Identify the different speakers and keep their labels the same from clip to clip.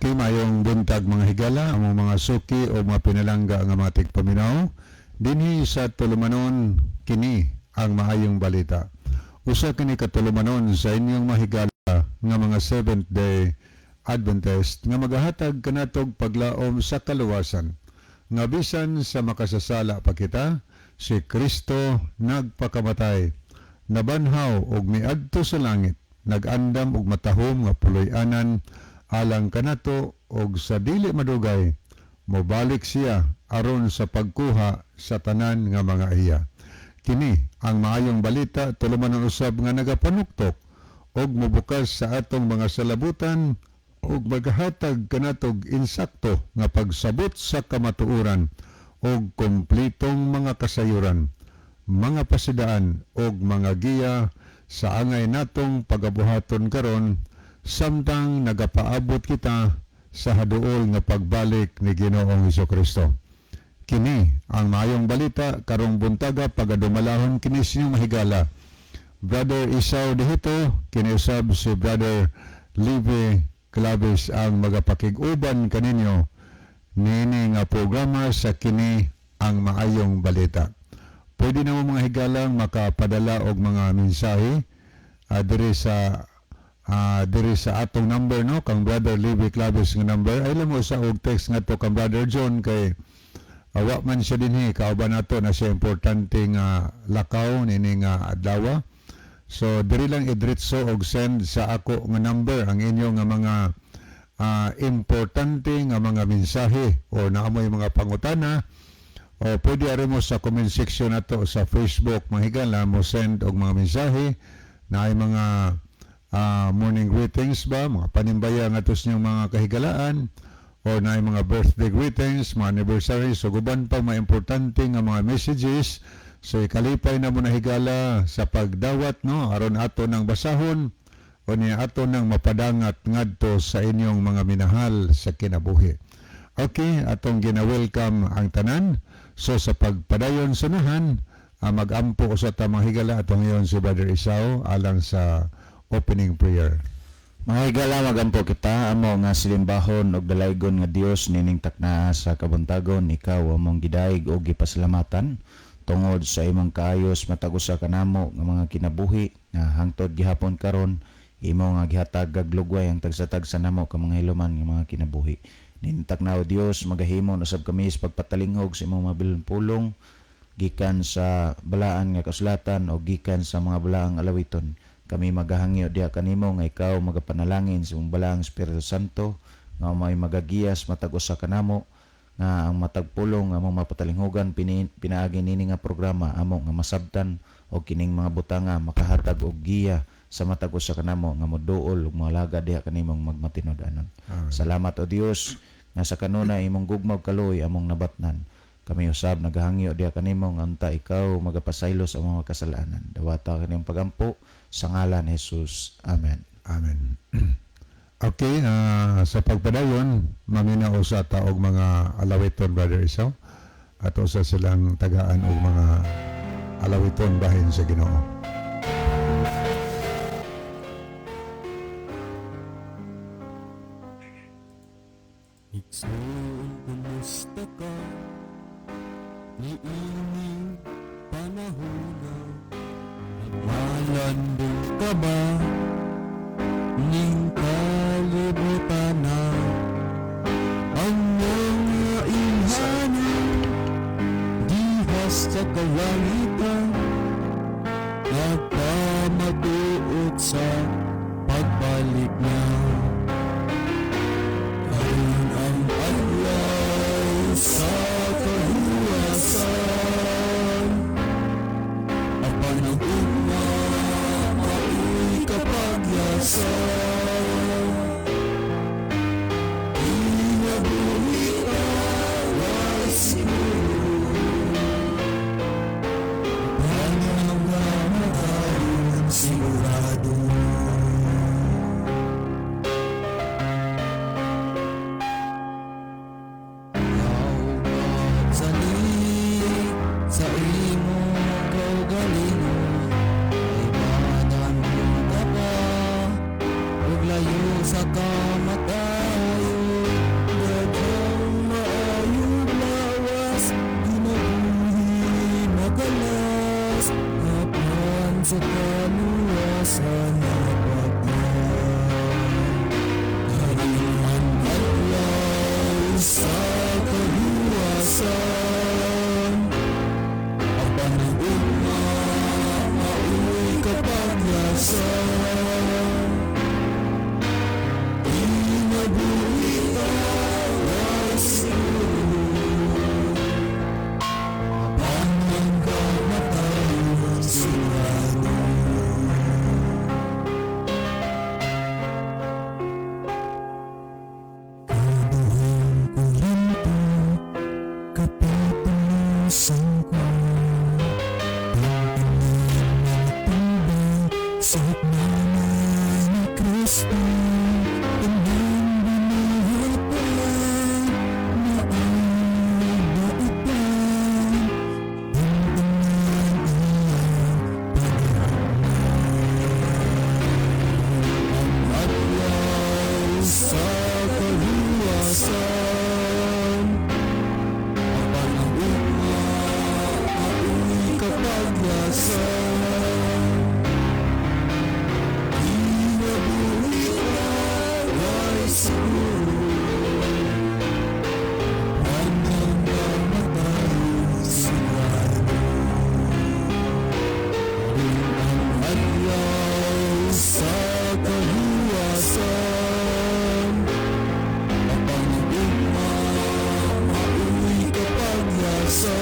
Speaker 1: Okay, mayong buntag mga higala, among mga suki o mga pinalangga nga mga tigpaminaw. Dinhi sa tulumanon kini ang maayong balita. Usa kini katulumanon sa inyong mga higala nga mga Seventh-day Adventist nga magahatag kanatog paglaom sa kaluwasan. Nga bisan sa makasasala pa kita, si Kristo nagpakamatay, nabanhaw og miadto sa langit, nagandam og matahom nga puloy-anan alang kanato og sa dili madugay mobalik siya aron sa pagkuha sa tanan nga mga iya. Kini ang maayong balita tulumanon usab nga nagapanuktok og mobukas sa atong mga salabutan og maghatag kanatog insakto nga pagsabot sa kamatuoran og kumplitong mga kasayuran, mga pasidaan og mga giya sa angay natong pagabuhaton karon samtang nagapaabot kita sa haduol nga pagbalik ni Ginoong Hesukristo. Kini ang maayong balita karong buntaga pagadumalahon kini sinyong mahigala. Brother Isaw dihito, kini usab si Brother Levi Claves ang magapakig-uban kaninyo nini nga programa sa kini ang maayong balita. Pwede na mo mga higalang makapadala og mga mensahe diri sa atong number, no, kang Brother Levi Claves nga number. Ay lang mo sa og text nga to kang Brother John kay wa man siya dinhi kauban nato na siya importante nga lakaw nini nga adlaw. So diri lang idritso og send sa ako nga number ang inyo nga mga importante nga mga mensahe o naamoy mga pangutana, o pwede ari mo sa comment section nato sa Facebook mahigala mo send og mga mensahe na ay mga morning greetings ba, mga panimbaya nga tos niyang mga kahigalaan, o na mga birthday greetings, mga anniversary, so guban pa mga importante nga mga messages. So ikalipay na mo na higala sa pagdawat, no, aron ato ng basahon o niya ato ng mapadangat ngadto sa inyong mga minahal sa kinabuhi. Okay, atong gina-welcome ang tanan. So sa pagpadayon sunahan, mag-ampo sa tamang higala atong ngayon si Brother Isaw alang sa opening prayer.
Speaker 2: Mga higala, magampo kita amo nga silimbahon og dalaygon nga Dios nining takna sa kabuntagon, ikaw among gidaig og gipasalamatan tungod sa imong kaayos matag usa kanamo nga mga kinabuhi nga hangtod gihapon karon imo nga gihatag gaglugway ang tagsa-tagsa namo ka mga hiluman nga mga kinabuhi. Nining takna o Dios magahimon usab kami sa pagpatalingog sa imong mabilon pulong gikan sa balaan nga kasulatan o gikan sa mga balaang alawiton. Kami magahangyo diha kanimo nga ikaw magapanalangin sa imong balaang Espiritu Santo nga may magagiyas matag usa kanamo nga ang matag pulong nga among mapatalinghogan pinaagi nini nga programa amo nga masabtan og kining mga butanga makahatag og giya sa matag usa kanamo nga moduol og mga laga diha kanimong magmatinod-anon. Salamat o Dios nga sa kanuna imong gugmag kaloy among nabatnan. Kami usab nagahangyo diha kanimo nga unta ikaw magapasaylo sa mga kasalanan. Dawata kaniyong pagampo sa ngalan ni Jesus. Amen.
Speaker 1: Amen. Okay, sa pagpadayon, maminaw sa taog mga alawiton, Brother Isaw, at usa silang tagaan og mga alawiton bahin sa Ginoo.
Speaker 3: Iksoon kumusta ka, niining panahon malandong ka ba, ning kalibutan na ang mga ilhanan, dihas sa kalangitan, nagpamatuot sa pagbalik niya. Karon ang adlaw sa kahuwasan, apan ang ugma mao'y kapagyasan. Inabuhi ka, wais siguro, sa kaluwasan. Ang panahugma, maui kapaglasan. Inabuhi ka, ay siguro. Pananggamatay sigurado. Kapatusan ko, sa hukmana ni Kristo, pinangginahan pa na ang naitang, hinggan ang adlaw sa kaluwasan. Ang panahugma, ako'y kapaglasan. Inabuhi ka, ay siguro. Hanggang mamatay sigurado. Ang adlaw sa kaluwasan. Ang panahugma, ako'y kapaglasan.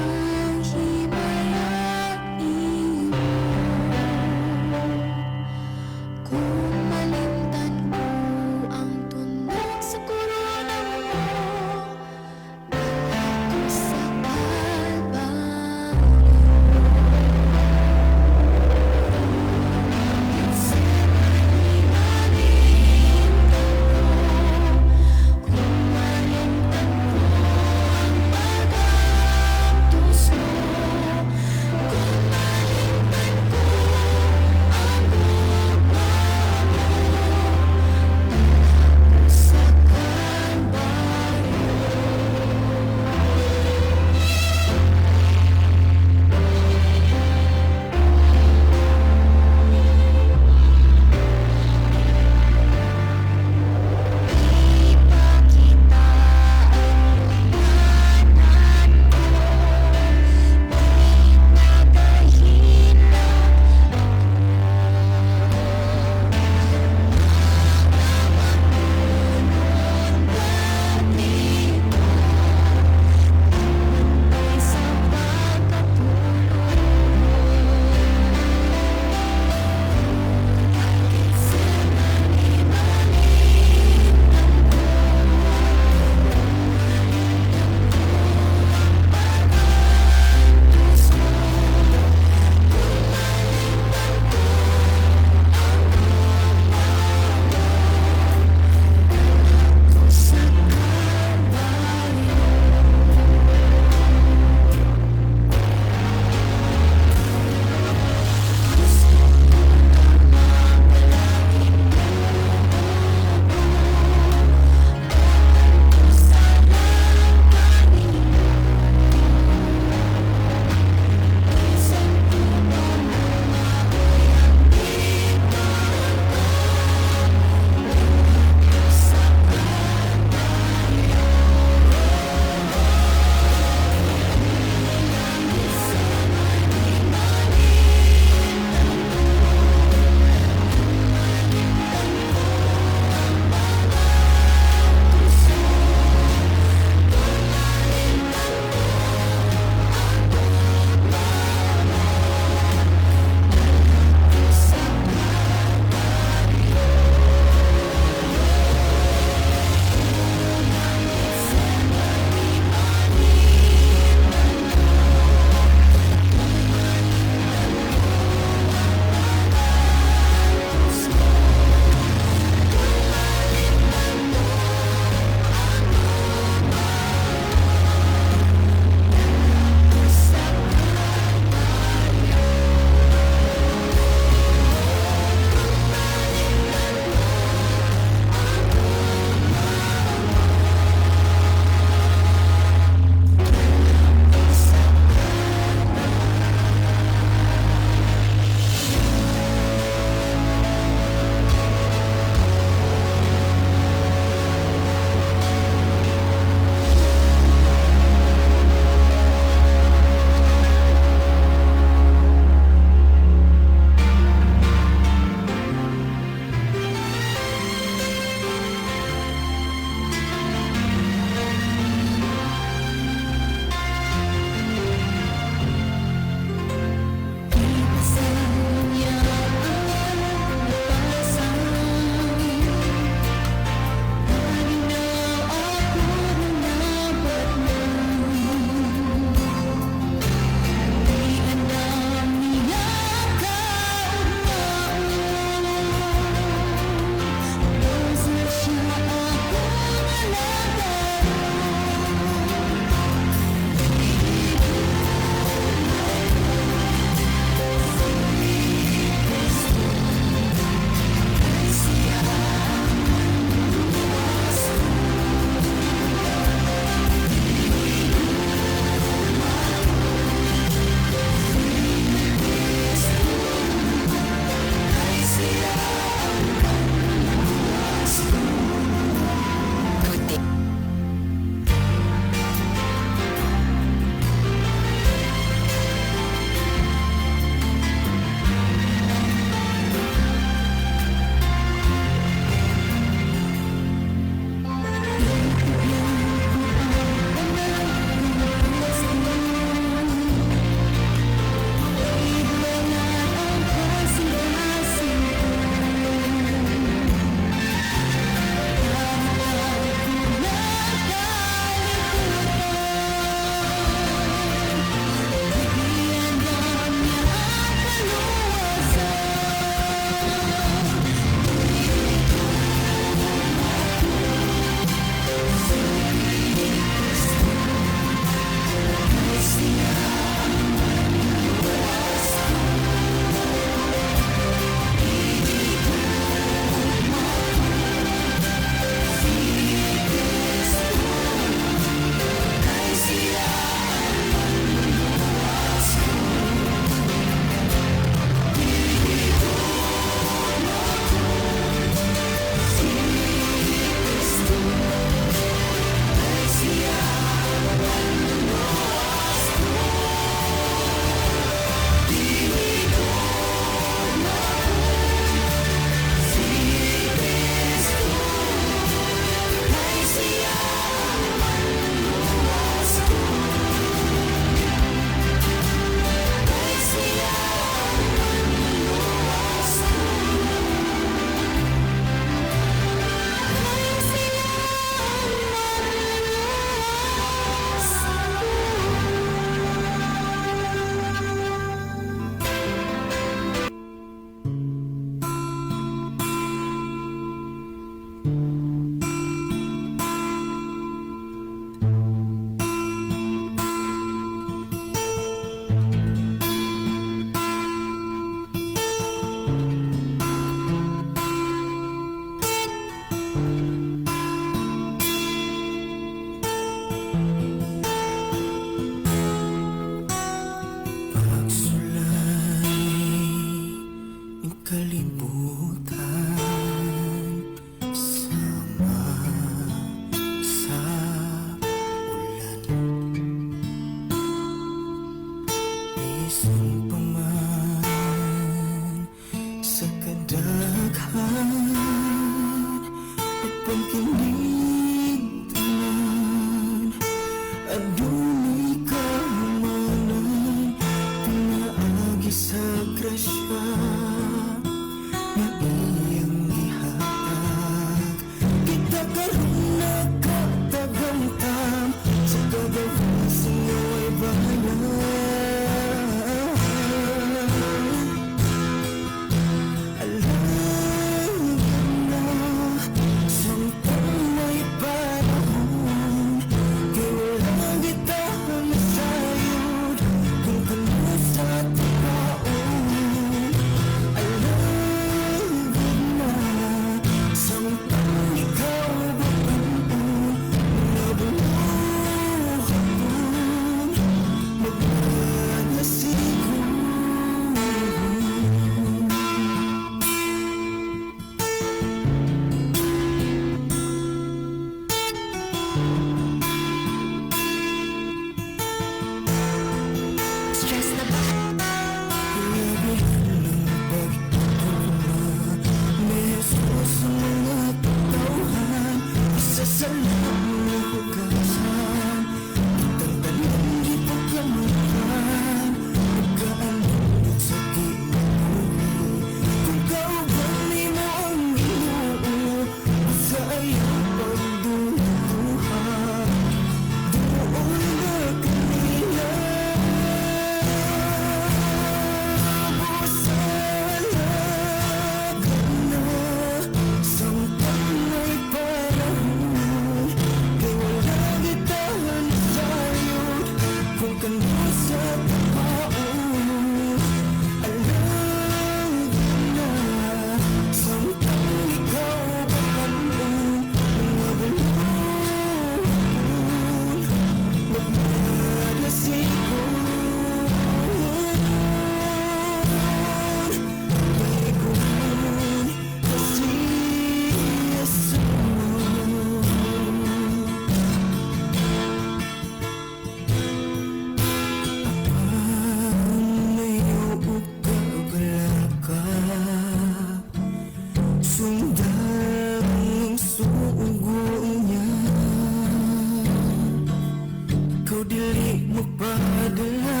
Speaker 3: ikaw dili mo padala,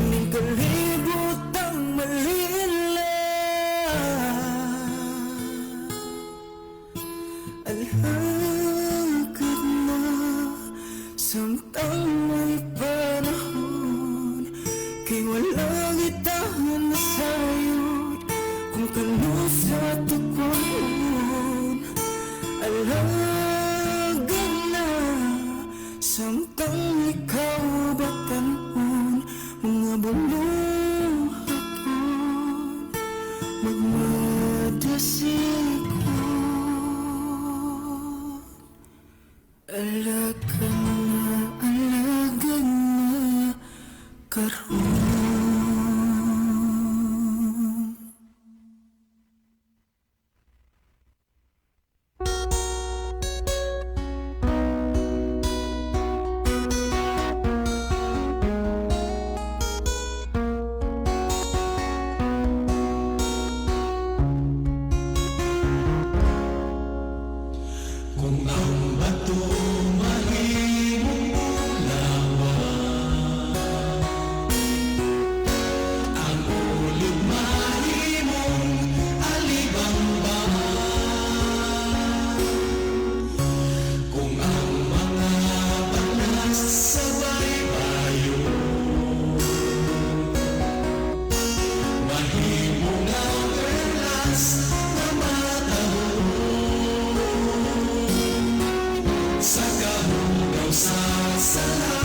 Speaker 3: ning kalibutang malila. Alhagad na samtang may panahon, kay walang itahan na sayod kung kano sa tukon. Alhagad na samtang ikaw batanon, mga bulong hapon magmadasikon. Alaga na karon.
Speaker 4: Kung ang bato mahimong ulawan, ang ulog mahimong alibangba. Kung ang mga balas sa baybayo mahimong hourglass na matahon, sa kahugaw sa sala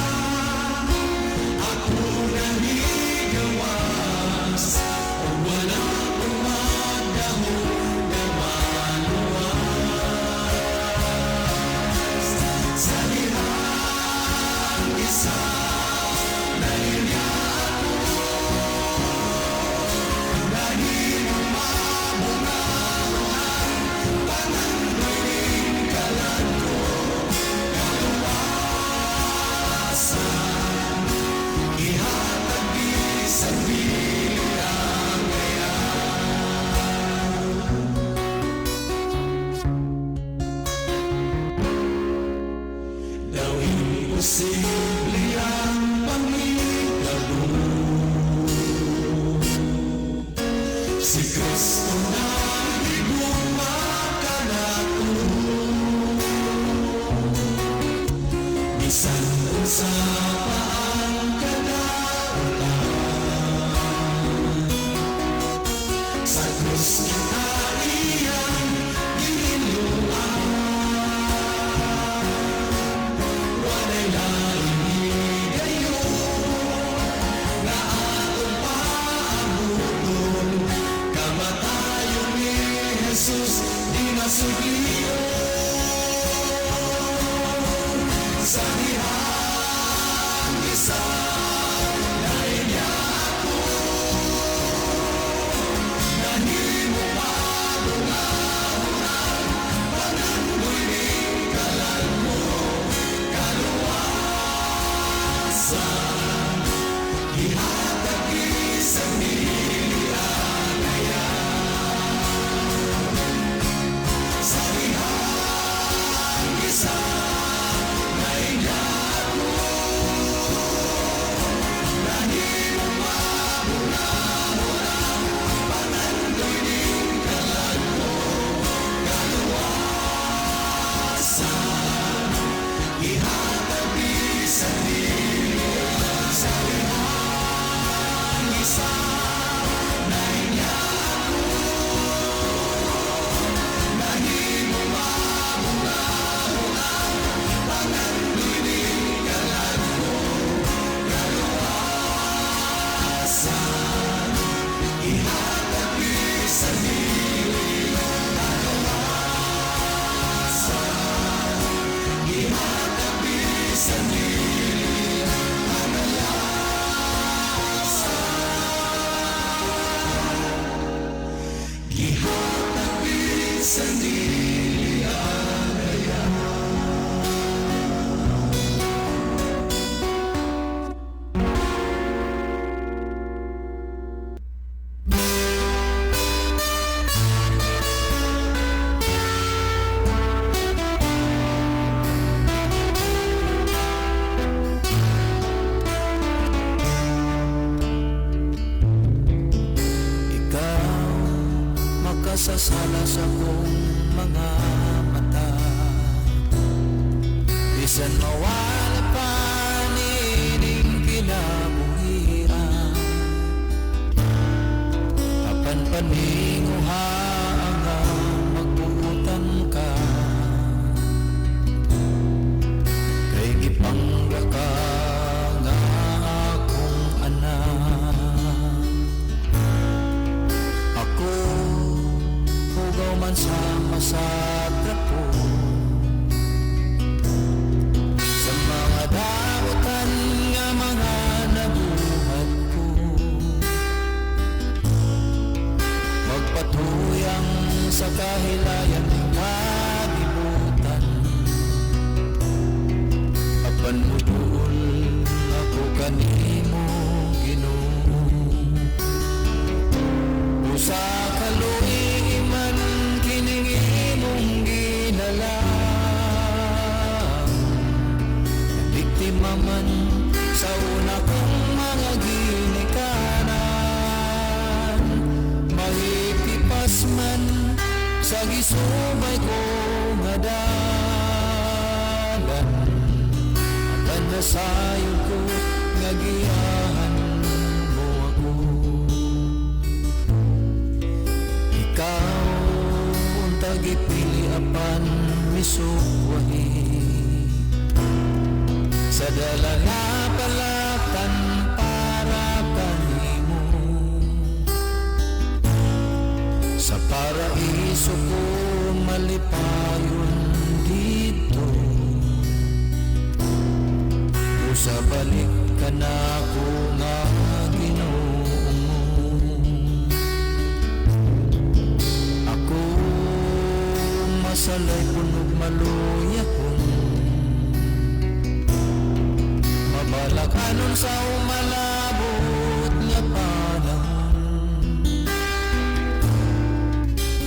Speaker 4: ako nahigawas, o wala kong magdahon na maluwas. Sa dirang isa nalinya ako, nahimong mabungaruhan, pangandoy kalan ko. Ihatag sa piling ang daw imposible ang pangitalo, si Kristo na higugma ka na ko. Bisan unsa pa ang kadaulan, sa krus kita iyang ginluan. Walay lain higayon na atong paabuton, kamatayon ni Jesus di masuglion. Sa diha
Speaker 3: masasala sa kong mga mata. Bisan mawala pa nining kinabuhian, apan paninguha nga magbuutan ka, kay gipangga ka nga akong anak. Ako hugaw man sama sa trapo, sa mga daotan nga mga nabuhat ko, magpatuyang sa kahilayan ng kalibutan, apan mudul ako kanimo Ginoo. Usa ka luwi man kining imong ginalang, biktima man sa una kong mga ginikanan, mahipipas man sa gisubay ko nga dalan, apan nasayo ko nga giyahan mo ako. Ikaw untag ipili apan misukwahi, sa dalala palatan para kanimo, sa paraiso ko malipayon dito, o sa balik ka na ko nga Ginoo mo. Ako masalay punog maluya kong mabalakanon sa umalabot nga panahon,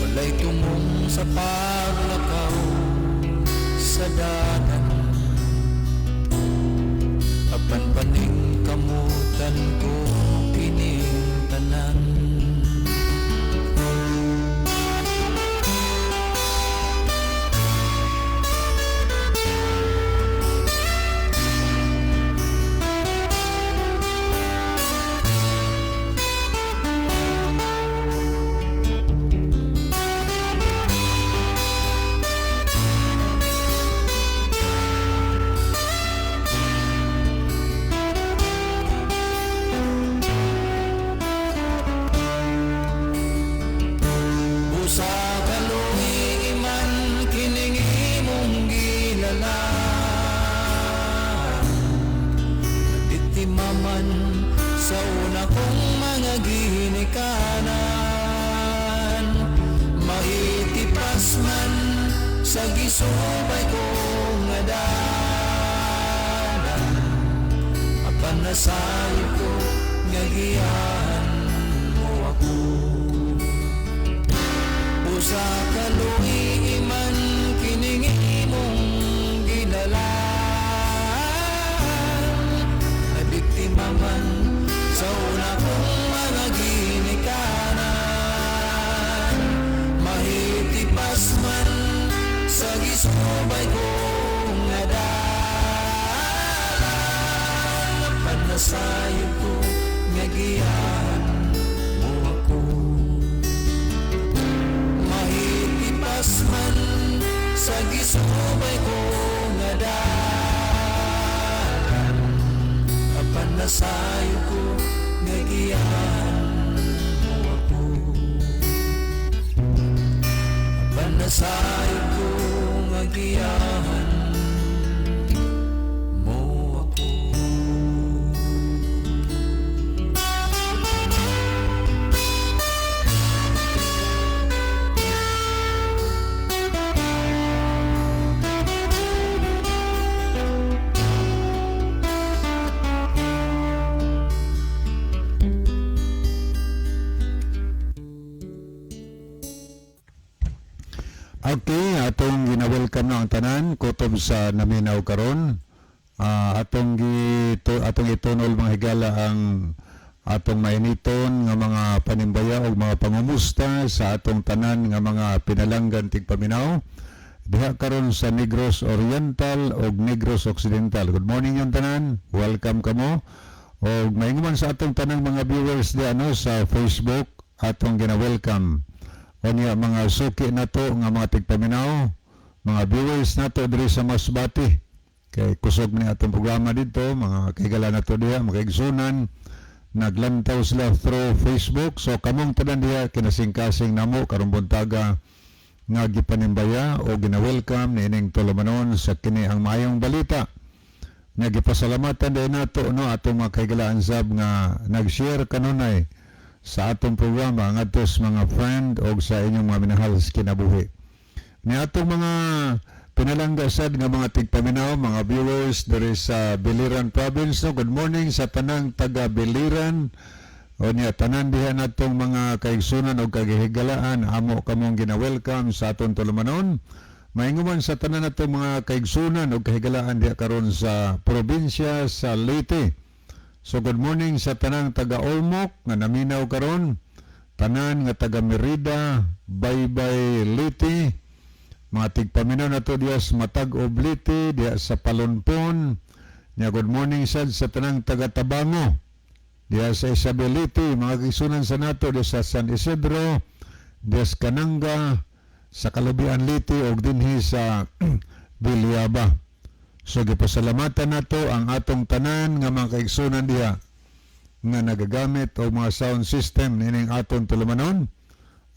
Speaker 3: walay tumong sa paglakaw sa danan, apan paning kamutan ko kining tanan. Usa ka luwi man kining imong ginalang, biktima man sa una kong mga ginikanan, mahitipas man sa gisubay ko nga dalan, apan nasayo ko nga giyahan mo ako. Usa ka luwi man kining imong ginalang, ay biktima man sa una kong mga ginikanan, mahitipas man sa gisubay ko nga dalan, apan nasayo ko nga giyahan mo ako. Mahitipas man sa gisubay ko nga dalan, apan nasayo ko nga giyahan mo ako. Apan nasayo ko nga giyahan mo ako.
Speaker 1: Okay, atong gina-welcome na ang tanan kutob sa naminaw karon. Atong itunol mga higala ang atong mainiton nga mga panimbaya o mga pangumusta sa atong tanan nga mga pinalanggan tigpaminaw diha karon sa Negros Oriental o Negros Occidental. Good morning yung tanan, welcome kamo. O mainguman sa atong tanang mga viewers di sa Facebook atong gina-welcome. O niya mga suki nato nga mga tigpaminaw, mga viewers nato diri sa Masbati. Kay kusog ni atong programa dito, mga kaigala nato diha, mga igsunan, naglantaw sila through Facebook. So kamong tanan diha kinasing-kasing namo karong buntaga nga gipanimbaya o gina-welcome niining tulumanon sa kini ang maayong balita. Nga gipasalamatan din nato atong mga kaigalaan sab nga nag-share kanunay sa atong programa ngadto sa mga friend o sa inyong mga minahal sa kinabuhi. Ni atong mga pinalangga sad nga mga tigpaminaw, mga viewers diri sa Biliran Province. Good morning sa tanang taga Biliran. O niya tanan diha natong mga kaigsunan o kagihigalaan, amo kamong gina-welcome sa atong tulumanon. Mainguman sa tanan natong mga kaigsunan o kahigalaan diha karon sa probinsya sa Leyte. So good morning sa tanang taga Ormoc nga naminaw karon, tanan nga taga Merida, Baybay, Leyte, mga tigpaminaw nato diha sa Matag-Ob, Leyte, diha sa Palonpon. Nya good morning sad sa tanang taga Tabango, diha sa Isabelite, mga kaigsunan sa nato diha sa San Isidro, diha sa Kananga, sa Kalubian Leyte o dinhi sa Bilyaba. So gipasalamatan nato ang atong tanan nga mga kaigsunan diha nga nagagamit o mga sound system nining atong tulumanon.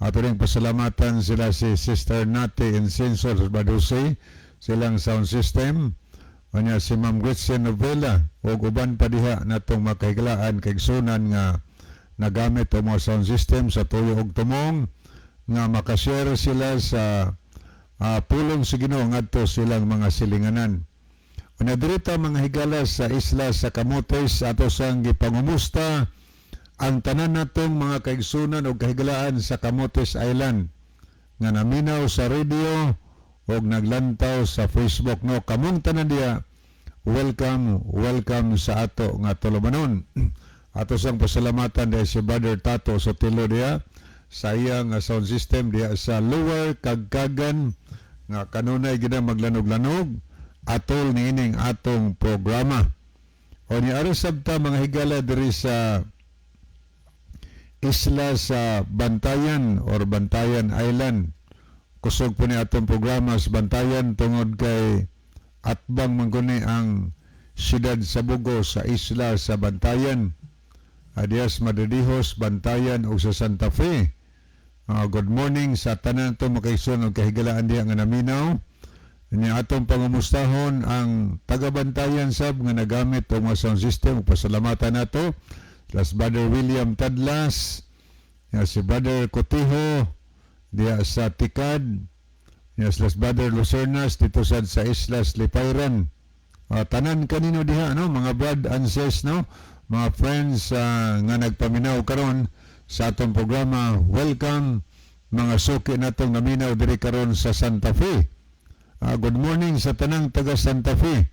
Speaker 1: Ato ring pasalamatan sila si Sister Nati Incenso Baduse, silang sound system. O niya si Ma'am Gretchen Novela o uban pa diha natong makahiglaan kaigsunan nga nagamit o mga sound system sa tuyo og tumong nga makashare sila sa pulong sa Ginoo ngadto silang mga silinganan. Una dirita mga higala sa isla sa Camotes ato sang gipangumusta ang tanan natong mga kaigsunan o kahigalaan sa Camotes Island nga naminaw sa radio o naglantaw sa Facebook. No, kamong tanan diya, welcome sa ato nga tulumanon. Ato sang pasalamatan diya si Brother Tato Sotelo diya sa iyang sound system diya sa Lower Kagkagan nga kanunay gina maglanog-lanog atol niining atong programa. O ni aron sabta mga higala diri sa isla sa Bantayan or Bantayan Island. Kusog po ni atong programa sa Bantayan tungod kay atbang mangkuni ang siyudad sa Bugo sa isla sa Bantayan. Adias Madridijos, Bantayan o sa Santa Fe. Good morning sa tanan itong makaigsunan o kahigalaan diya nga naminaw. Niya atong pangumustahon ang taga-Bantayan sab nga nagamit o mga sound system. Pasalamatan nato. Las Brother William Tadlas, si Brother Cotijo, diya sa Tikad, las Brother Lucernas, dito sa Islas Lipayran. Tanan kanino diha, mga brad and sis, mga friends nga nagpaminaw karon sa atong programa. Welcome, mga suki natong naminaw diri karon sa Santa Fe. Good morning sa tanang taga Santa Fe.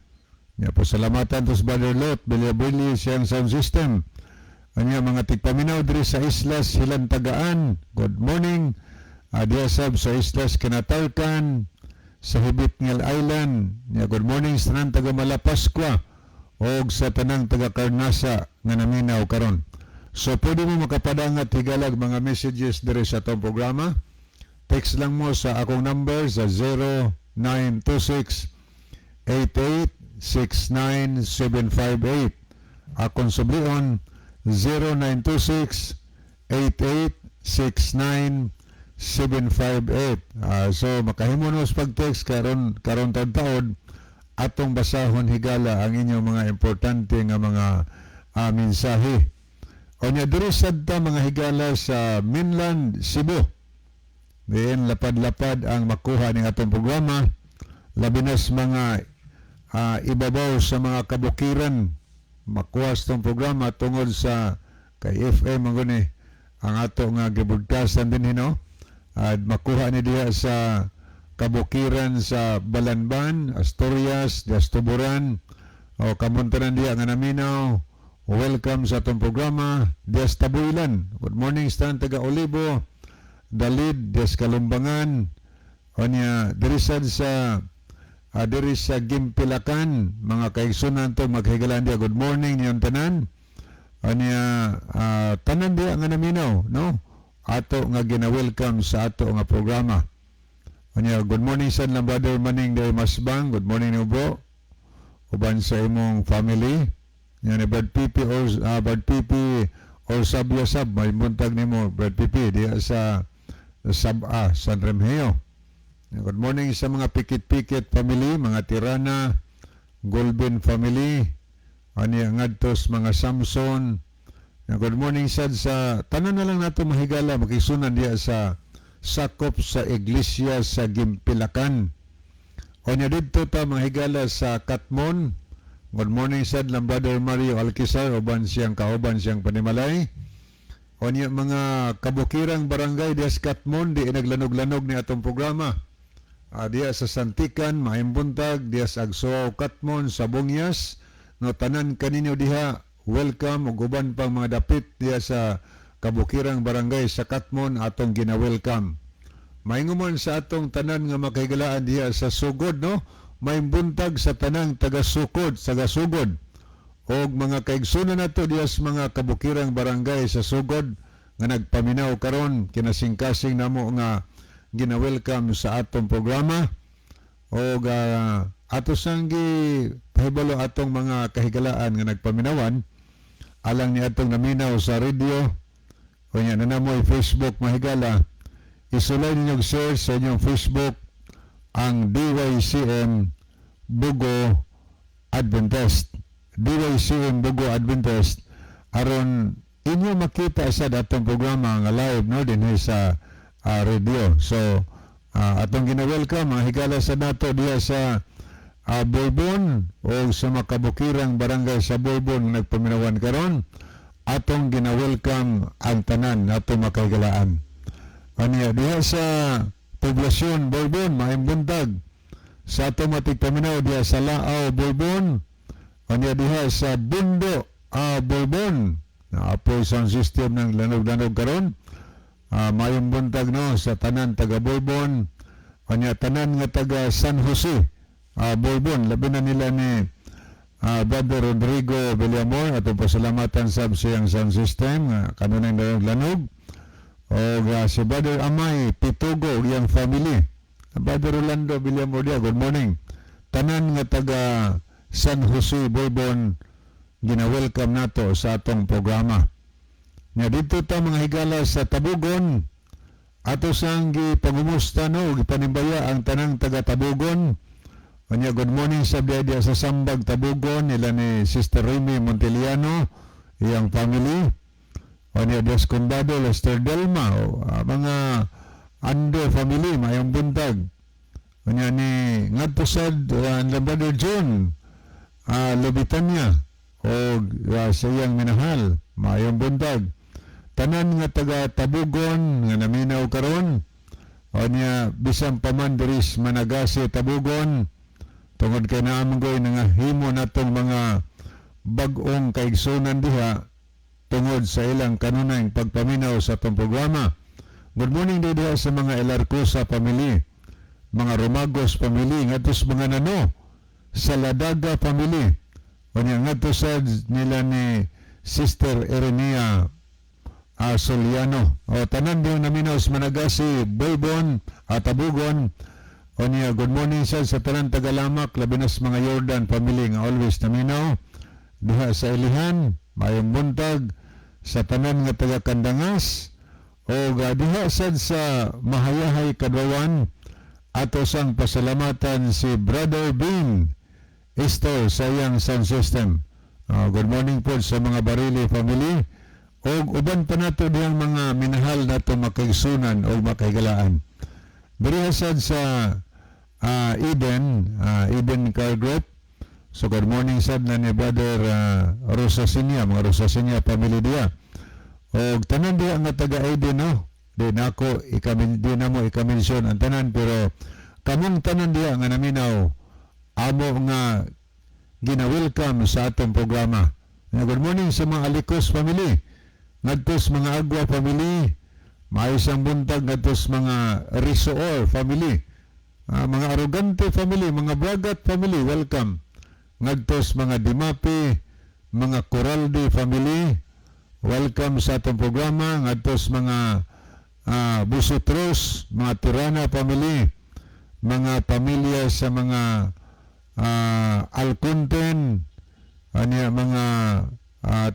Speaker 1: Pasalamatan to sa Brother Lot, Bilibili siyang sound system. Anya mga tigpaminaw diri sa Islas Silang Tagaan. Good morning. Diasab sa Islas Kinatarkan, sa Hibitngel Island. Good morning sa tanang taga Malapascua o sa tanang taga Carnasa nga naminaw karon. So pwede mo makapadangat higalag mga messages diri sa atong programa. Text lang mo sa akong number sa 0926-8869-758. Akong sublion 0926-8869-758. So makahimo no sa pag-text karon taon-taon atong basahon higala ang inyong mga importante nga mga mensahe. O niya diri sadta mga higala sa mainland Cebu. Diyan lapad-lapad ang makuha ning atong programa. Labi na sa mga ibabaw sa mga kabukiran makuha sa itong programa tungod sa kay FM ang ato nga gibudkasan din at makuha ni diha sa kabukiran sa Balanban, Asturias, Dastuburan o kamuntanan diha nga naminaw welcome sa atong programa Dias Tabuilan. Good morning sa taga Olivo, Dalid, Dias Kalumbangan, onya diri sad sa diri sa Gimpilakan, mga kaigsunan to maghigalan dia. Good morning niyon tanan. Onya tanan dia nga naminaw, no? Ato nga gina-welcome sa ato nga programa. Onya good morning sa Brother Maning de Masbang. Good morning ni bro. Uban sa imong family. Yan ni Brad Pipi or Sabyasab, may buntag nimo Brad Pipi diya sa Saba, San Remigio. Good morning sa mga pikit-pikit family, mga Tirana, Golben family, ani ngadtos mga Samson. Good morning sad sa tanan na lang nato mahigala makisunan diya sa sakop sa iglesia sa Gimpilakan. Onya didto ta mahigala sa Katmon. Good morning sad lang Brother Mario Alquizar, uban siyang kauban siyang panimalay. Onya mga kabukirang barangay diya sa Katmon, di naglanog-lanog ni atong programa. Diya sa Santikan, Maimbuntag, diya sa Agsoaw, Katmon, sa Bungyas, no tanan kaninyo diha, welcome, ug uban pang mga dapit diya sa kabukirang barangay sa Katmon, atong gina-welcome. Maingumon sa atong tanan nga makahigalaan diya sa Sugod, no? May buntag sa tanang taga-sukod, taga-sugod. O mga kaigsunan nato diya sa mga kabukirang barangay sa Sugod nga nagpaminaw karon kinasingkasing namo nga gina-welcome sa atong programa. O ato sanggi pahibalo atong mga kahigalaan nga nagpaminawan alang ni atong naminaw sa radio. O nya na namoy Facebook mahigala. Isulay ninyo share sa inyong Facebook ang DYCM Bugo Adventist. DYCM Bugo Adventist aron inyo makita sa datong programa nga live no din sa radio. So atong gina-welcome mga higala sa nato diya sa Bourbon o sa makabukirang barangay sa Bourbon nagpaminawan karon. Atong gina-welcome ang tanan nato makahigalaan. Aniya diya sa poblasyon Bourbon, Maimbuntag, sa automatic paminaw diya sa Lao, Bourbon, aniya diha sa Bundo, Bourbon, naapoy sound system ng lanog-lanog karon, Maimbuntag no, sa tanan taga Bourbon, aniya tanan nga taga San Jose, Bourbon, labi na nila ni Brother Rodrigo Villamor, atong pasalamatan sa siyang sound system, kanunay lanog-lanog, o si Brother Amay Pitugo iyang family. Brother Rolando Villamordia, good morning. Tanan nga taga San Jose, Bourbon, gina-welcome nato sa atong programa. Nga dito ta mga higala sa Tabugon, ato sang gipangumusta no, gipanimbaya ang tanang taga Tabugon. Kanya good morning sa diya sa Sambag Tabugon, nila ni Sister Remy Monteliano, iyang family. O niya Dios Condado, Lester Delma, mga Ando family, mayang buntag. O niya ni Ngadposad, Brother John, Lobitanya, o siyang minahal, mayang buntag. Tanan nga taga Tabugon, nga naminaw karon. O niya, bisang pamandiris Managasi, Tabugon, tungod kay naamgoy nga himo natong mga bag-ong kaigsunan diha, tungod sa ilang kanunay pagpaminaw sa itong programa. Good morning diya sa mga Elarcosa family, mga Romagos family, ngatos mga Nano, sa Ladaga family, o niya ngatos nila ni Sister Erenia Soliano. O tanan diyo naminaw sa Managasi, Bourbon, Tabugon, o niya good morning sa tanan Tagalamak, labinas mga Jordan family nga always naminaw, diha sa Ilihan, mayong buntag, sa tanan nga taga Kandangas, o diha sad sa Mahayahay Kadwawan, ato sang pasalamatan si Brother Bean Esto sa iyang sound system. Good morning po sa mga Barili family, o uban pa nato diyang mga minahal nato makaigsunan o makahigalaan. Diha sad sa Eden Car Group. So good morning sad na ni Brother Rosasinia, mga Rosasinia family diya. O tanan diya nga taga-Eden no. Di na mo ikamention ang tanan, pero kamong tanan diya nga naminaw amo nga gina-welcome sa atong programa. Good morning sa mga Alicos family. Ngadtos mga Agua family. Maayos ang buntag ngadtos mga Risoor family. Mga Arrogante family, mga Bragat family, welcome. Ngadtos mga Dimapi, mga Coralde family, welcome sa atong programa. Ngadtos mga Busutros, mga Tirana family, mga pamilya sa mga Alconten, mga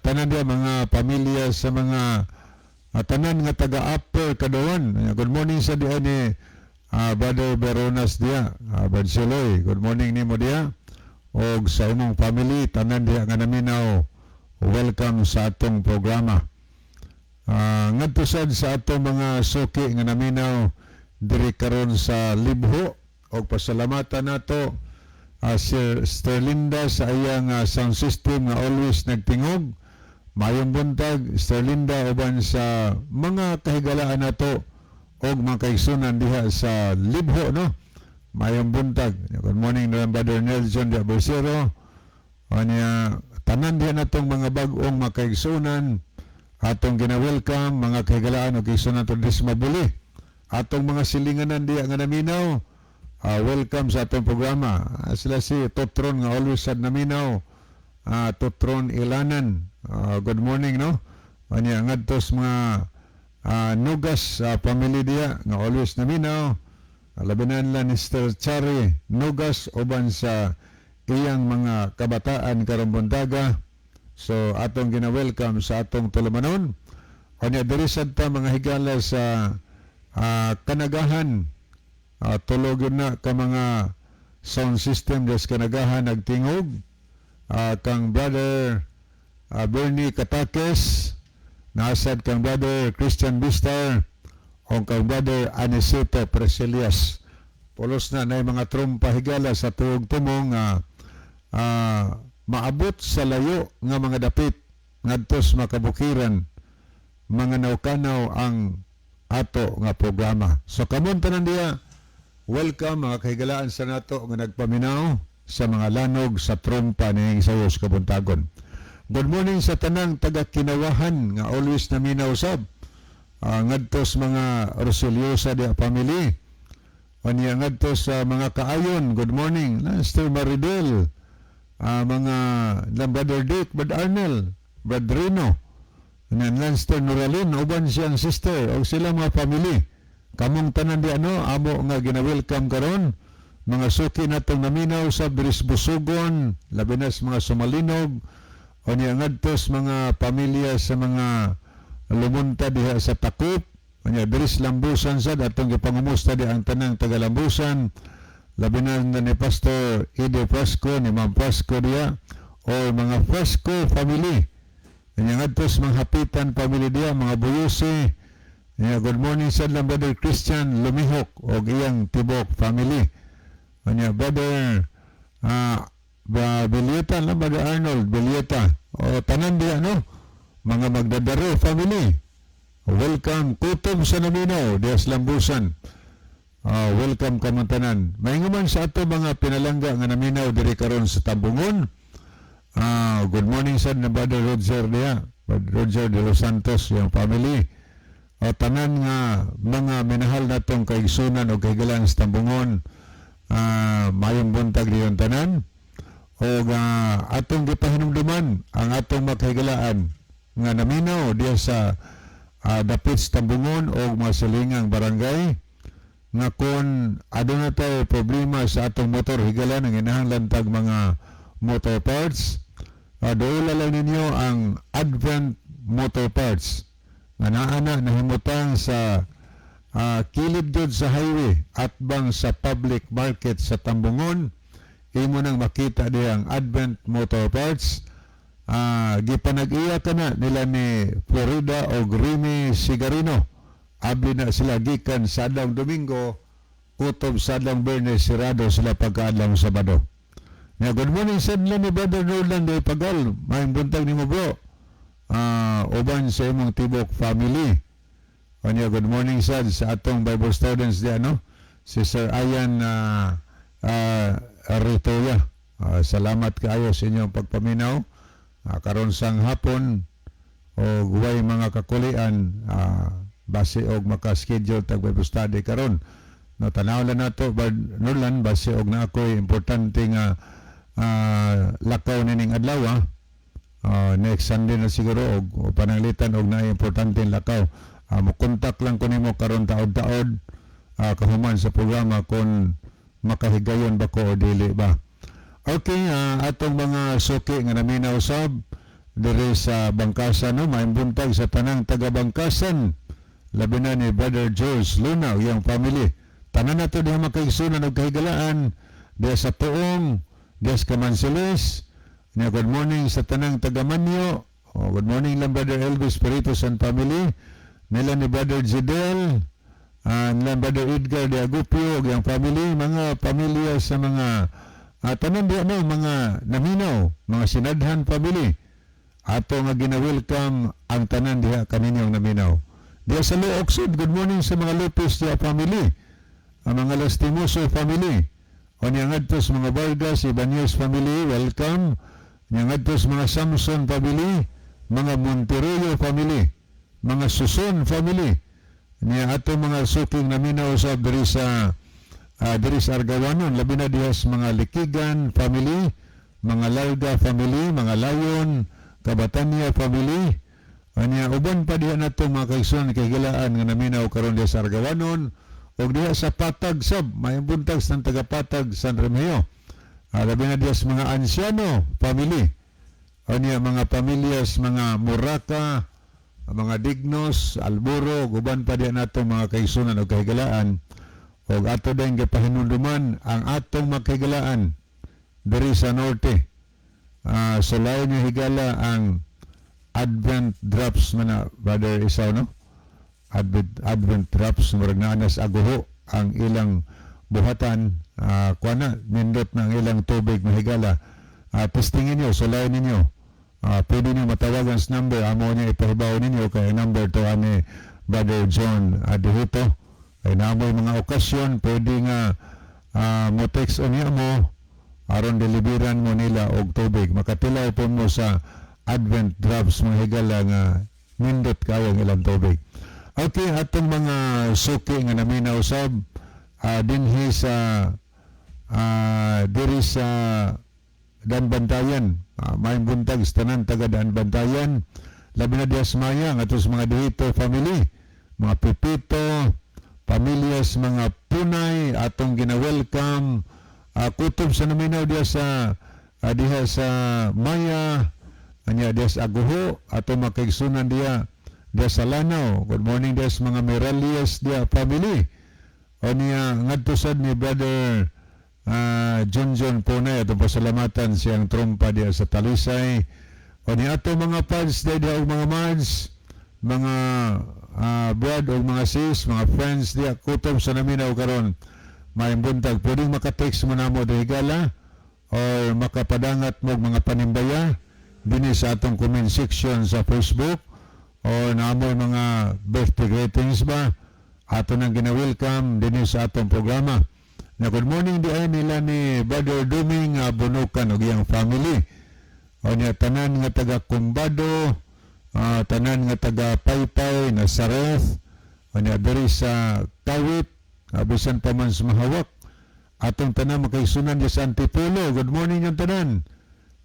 Speaker 1: tanan dia mga pamilya sa mga tanan nga taga Upper Kadawan. Good morning sa diha ni Brother Veronas dia, Bansiloy. Good morning nimo dia og sa imong family tanan diha nga naminaw. Welcome sa atong programa. Ngadto sad sa atong mga suki nga naminaw diri karon sa Libho og pasalamatan nato Sir Sterlinda sa iyang sound system nga always nagtingog. Mayong buntag Sterlinda uban sa mga kahigalaan nato og mga kaigsunan diha sa Libho, no. Mayong buntag. Good morning Brother Nelson de Abersero. Anya tanan diha natong mga bag-ong mga kaigsunan atong gina-welcome mga kahigalaan og kaigsunan to dis mabuli. Atong mga silinganan diha nga naminaw. Welcome sa atong programa. Sila si Totron nga always sad naminaw. Totron Ilanan. Good morning, no? Anya ngadtos mga Nugas family dia nga always naminaw. Labinan lang ni Mr. Chari Nugas uban sa iyang mga kabataan karong buntaga. So atong gina-welcome sa atong tulumanon. Anya diri sad ta mga higala sa Kanagahan. Tulog na ka mga sound system des Kanagahan nagtingog. Kang Brother Bernie Katakes, nasad kang Brother Christian Bistar, o kang Brother Anisito Preselias. Pulos na na mga trompa higala sa tuog tumong maabot sa layo nga mga dapit ngadtos makabukiran mga naukanaw ang ato nga programa. So kamon tanan diya, welcome mga kahigalaan sa nato nga nagpaminaw sa mga lanog sa trompa ni Isayos Kabuntagon. Good morning sa tanang taga-Kinawahan nga always naminaw sab. Ngadtos mga Rosiliosa dia family. Anya ngadtos sa mga Kaayon, good morning. Lanster Maridel, mga Brother Dick, Brother Arnel, Brother Rino, Lanster Noralin, uban siyang sister, o sila mga family. Kamong tanan di amo nga gina-welcome karon. Mga suki natong naminaw sa Biris Busugon, labinas mga Sumalinog, o niya ngadtos mga pamilya sa mga lumunta diha sa Takop, o niya Biris Lambusan sad atong gipangumusta di ang tanang taga-Lambusan, labinas na ni Pastor Ide Pasco, ni Ma'am Pasco diha, o mga Pasco family, o niya ngadtos mga Hapitan family diha, mga Buyusi. Good morning sa Brother Christian Lumihok o iyang Tibok family. Brother Bilieta, Brother Arnold Bilieta. O tanan diya, no? Mga Magdadaro family. Welcome. Kutob sa naminaw, Dias Lambusan. Welcome ka man tanan. Mainguman sa ato mga pinalangga nga naminaw diri karon sa Tambungon. Good morning sa Brother Roger diya. Brother Roger de los Santos, yung family. O tanan nga mga minahal natong kaigsunan o kaigalan sa Tambungon, mayong buntag diyon tanan, o atong gipahinumduman ang atong makaigalaan nga naminaw diya sa dapit sa Tambungon o mga silingang barangay nga kung aduna tayo problema sa atong motor higalan ang inahanglan tag mga motor parts, doula lang ninyo ang Advent Motor Parts nga naana nahimutang sa kilid jud sa highway at bang sa public market sa Tambungon. Imo nang makita di ang Advent Motor Parts. Gipanag-iya ka na nila ni Florida o Remy Sigarino. Abli na sila gikan sa adlang Domingo, kutob sa adlang Bernes, sirado sila pagkaadlang Sabado. Good morning sa ni Brother Roland de Pagal. Mayong buntag ni mo bro. Uban sa imong Tibok family. Good morning sa atong Bible students diyan, no? Si Sir Ayan Ritoya. Salamat kaayo sa inyong pagpaminaw. karon sang hapon o way mga kakulian base og maka-schedule tag Bible study karon. No, tanaw lang nato Nulan base og na ako'y importante nga lakaw nining adlaw. Next Sunday na siguro og pananglitan og na importante lakaw. Mo-contact lang ko nimo karon taod-taod kahuman sa programa kung makahigayon ba ko o dili ba. Okay, atong mga suki nga naminaw usab diri sa Bangkasan, no, maimbuntag sa tanang taga Bangkasan, labi na ni Brother George Luna ug iyang family. Tanan nato diha makaigsunan og kahigalaan diha sa Puong, diha sa Camanceles. Good morning sa tanang taga Manyo. Good morning lang Brother Elvis Peritos and family. Nila ni Brother Zidel, nila Brother Edgar de Agupio ug iyang family, mga pamilya sa mga tanan diha no, mga naminaw, mga sinadhan family. Ato nga gina-welcome ang tanan diha kaninyong naminaw. Diha sa Looksud, good morning sa mga Lopez diha family, ang mga Lastimoso family. O niya ngadtos mga Vargas, Ibanez family, welcome. Niya ngadtos mga Samson family, mga Monteroyo family, mga Suson family. Niya ato mga suking naminaw sa diri sa Argawanon, labi na diha sa mga Likigan family, mga Larga family, mga Layon, Kabatanya family. Anya uban pa diha nato mga kaigsunan kahigalaan nga naminaw karon diha sa Argawanon ug diha sa Patag sab, may buntag sa taga Patag San Remigio. Labi na diha sa mga Anciano family. Anya mga pamilyas mga Muraka, mga Dignos, Alburo, uban pa diha nato mga kaigsunan ug kahigalaan. Ug ato dayong gipahinumduman ang atong mga kahigalaan diri sa norte. Sulay niya higala ang Advent drops mana Brother Isaw, no? Advent drops murag naanas aguho ang ilang buhatan, kuana nindot ng ilang tubig mahigala. Testingin niyo, sulay ninyo. Pwede niyo matawagan sa number, amo niya ipahibaw ninyo kay number to ani Brother John Adihito. Ay naamoy mga okasyon pwede nga mo text on niya mo aron deliveran mo nila og tubig. Makatilaw po mo sa Advent drops mga higala nga nindot kayo ang ilang tubig. Okay, atong mga suki nga naminaw usab dinhi sa diri sa Danbantayan, may buntag sa tanan taga Danbantayan, labi na diha sa Maya nga tos mga Dihito family, mga Pipito pamilyas, mga Punay atong gina-welcome. Kutob sa naminaw diha sa Maya, anya diha sa Aguho atong makaigsunan diha sa Lanao. Good morning diha sa mga Meralias diha family. O niya ngadto sad ni Brother John Punay atong pasalamatan siyang trompa diha sa Talisay. O niya ato mga pads diha og mga mads, mga brad o mga sis, mga friends diya kutob sa naminaw karon. May buntag pwedeng maka-text mo namo diha higala or makapadangat mo mga panimbaya dinhi sa atong comment section sa Facebook o namoy mga birthday greetings ba ato nang gina-welcome dinhi sa atong programa. Na good morning diay nila ni Brother Duming Bunukan og iyang family. O niya tanan nga taga Kumbado, tanan nga taga Paypay, Nazareth, anya diri sa Kawit, bisan pa man sa Mahawak, atong tanan makaigsunan di sa Antipolo. Good morning yung tanan.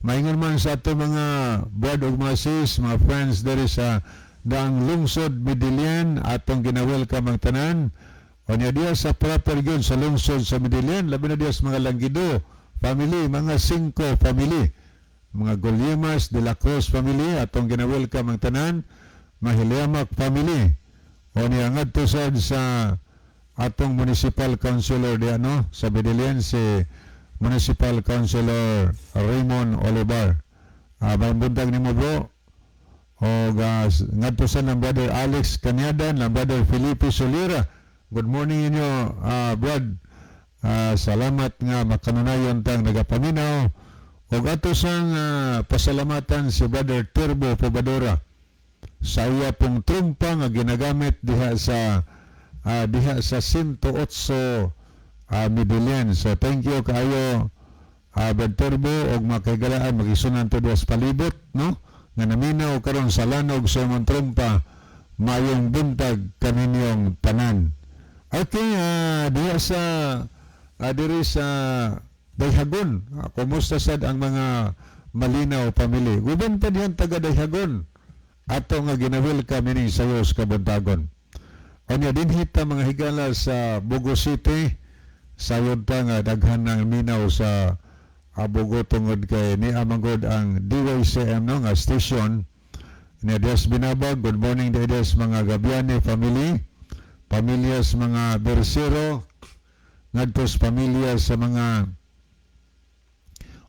Speaker 1: Maingon man sa atong mga brad o mga sis, mga friends diri sa Daang Lungsod, Midilian, atong gina-welcome ang tanan. Anya diya sa proper yun sa Lungsod sa Midilian, labi na diya sa mga Langido family, mga 5 family, mga Golimas, De La Cruz family, atong gina-welcome ang tanan, Mahiliamak family. O niya ngadto sad sa atong municipal councilor di sa Bidilian, si Municipal Councilor Raymond Olivar. May buntag ni mo bro. O ngadto sa ng Brother Alex Cañada, ng Brother Felipe Solera. Good morning inyo, Brad. Salamat nga makanunayon tang nagapaminaw. O ato sang pasalamatan si Brother Turbo Pobadora sa iya pong trumpa nga ginagamit diha sa 108 Midilian. So thank you kayo Brad Turbo og makahigalaan magisunan to dias palibot, no? Nga naminaw karon sa lanog sa imong trompa mayong buntag kaninyong tanan. Okay, diya sa diri sa Dayhagon. Kumusta sad ang mga Malinaw family? Guban pa diyan taga Dayhagon. Ato nga ginawelcome ini sayo sa kabuntagon. Anya dinhita mga higala sa Bugo City, sayod ta nga daghan ng minaw sa Bugo tungod kay ni amangod ang DYCM no nga station ni Des Binabag. Good morning Des mga Gabiane family, pamilyas mga Bersero, ngadtos pamilya sa mga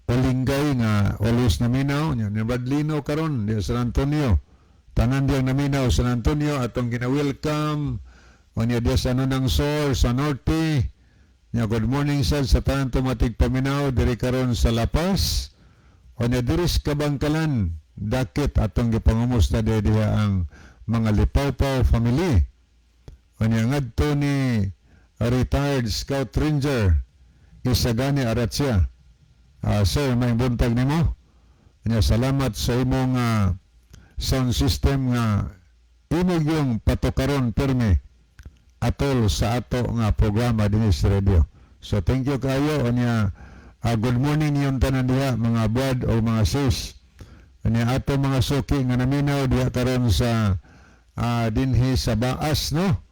Speaker 1: Olingay nga always naminaw nya ni Badlino karon di San Antonio. Tanan diyang naminaw San Antonio atong gina-welcome nya di sa Nang Sor sa Norte. Nya good morning sa tanan tumatig paminaw diri karon sa La Paz. Nya diri sa Kabangkalan dakit atong gipangumusta diha ang mga Lipawpaw family. Nya ngadto ni retired Scout Ranger Isagani Aratsya. Sir, may buntag nimo. Nya salamat sa imong sound system nga imong yung patukaron pirmi atol sa ato nga programa dinhi sa radio. So thank you kayo. Nya good morning yung tanan diha mga brad o mga sis. Nya ato mga suki nga naminaw diha karon sa dinhi sa Baas, no?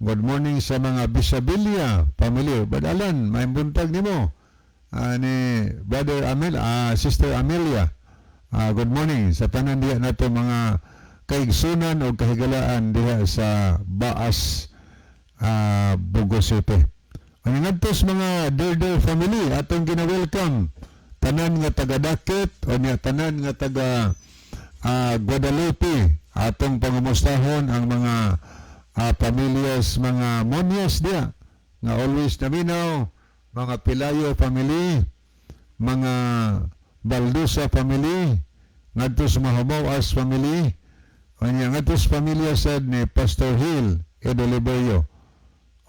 Speaker 1: Good morning sa mga Bisabilia family. Badalan, may buntag nimo. Ni Brother Sister Amelia. Good morning sa tanan diha nato mga kaigsunan o kahigalaan diha sa Baas, Bugo City. Ang ngadtos mga Dear family atong gina-welcome tanan nga taga Dakit o niya tanan nga taga Guadalupe atong pangumustahon ang mga pamilyas mga Monyas diha nga always naminaw, mga Pilayo family, mga Baldusa family, ngadtos Mahabawas family, anya ngadtos pamilya sad ni Pastor Hill Edo Liberio.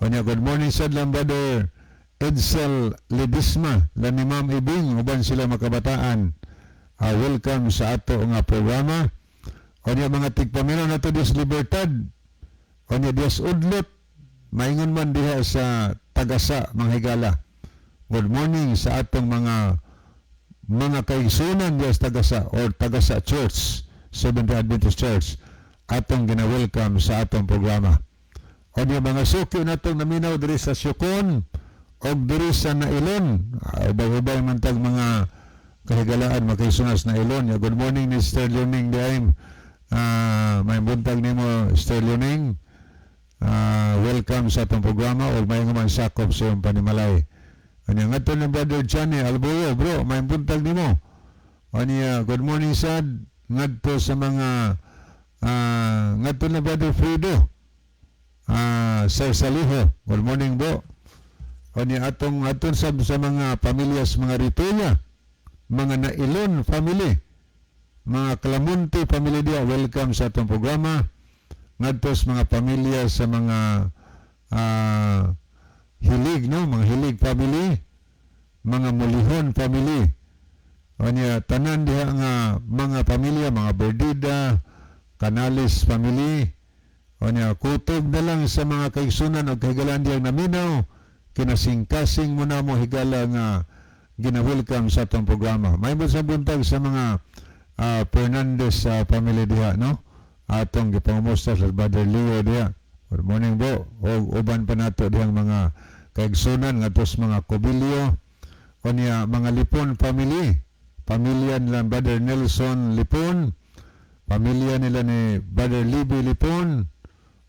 Speaker 1: Anya good morning sad lang Brother Edsel Ledisma lan ni Ma'am Ibing uban sila makabataan. Welcome sa ato nga programa. Anya mga tigpaminaw nato dis Libertad. Anya dis Udlot maingon man diha sa Tagasa mga higala. Good morning sa atong mga kaigsunan diya sa Tagasa or Tagasa Church, Seventh-day Adventist Church. Atong gina-welcome sa atong programa. O niya mga suki natong naminaw diri sa Syukon o diri sa Nailon. Ubay-ubay man tag mga kahigalaan makaigsunas na Nailon. Good morning ni Sister Leoning Diaim. May buntag nimo Sister Leoning. Welcome sa atong programa o may nga man sakop sa iyong panimalay. Ano nga ito ng Brother Johnny Alboyo, bro, may buntag nimo. Ano good morning sad. Ngadto sa mga ngadto na Brother Fredo. Sir Saliho, good morning bro. Ano atong sa mga pamilyas mga Rituya, mga Nailon family, mga Clamunti family dia, welcome sa atong programa. Ngadto sa mga pamilya sa mga Hilig, no? Mga Hilig family, mga Mulihon family. Anya tanan diha nga mga pamilya, mga Berdida, Canales family. Anya kutob na lang sa mga kaigsunan o kahigalaan diyang naminaw, kinasing-kasing mo na mo higala nga gina-welcome sa atong programa. May sa buntag sa mga Fernandez family diha, no? Atong gipangumusta sa Brother Leo diha. Good morning bro. O uban pa nato diyang mga kaigsunan ngadtos mga Cobilio o niya mga Lipon family. Pamilya nila Brother Nelson Lipon, pamilya nila ni Brother Libby Lipon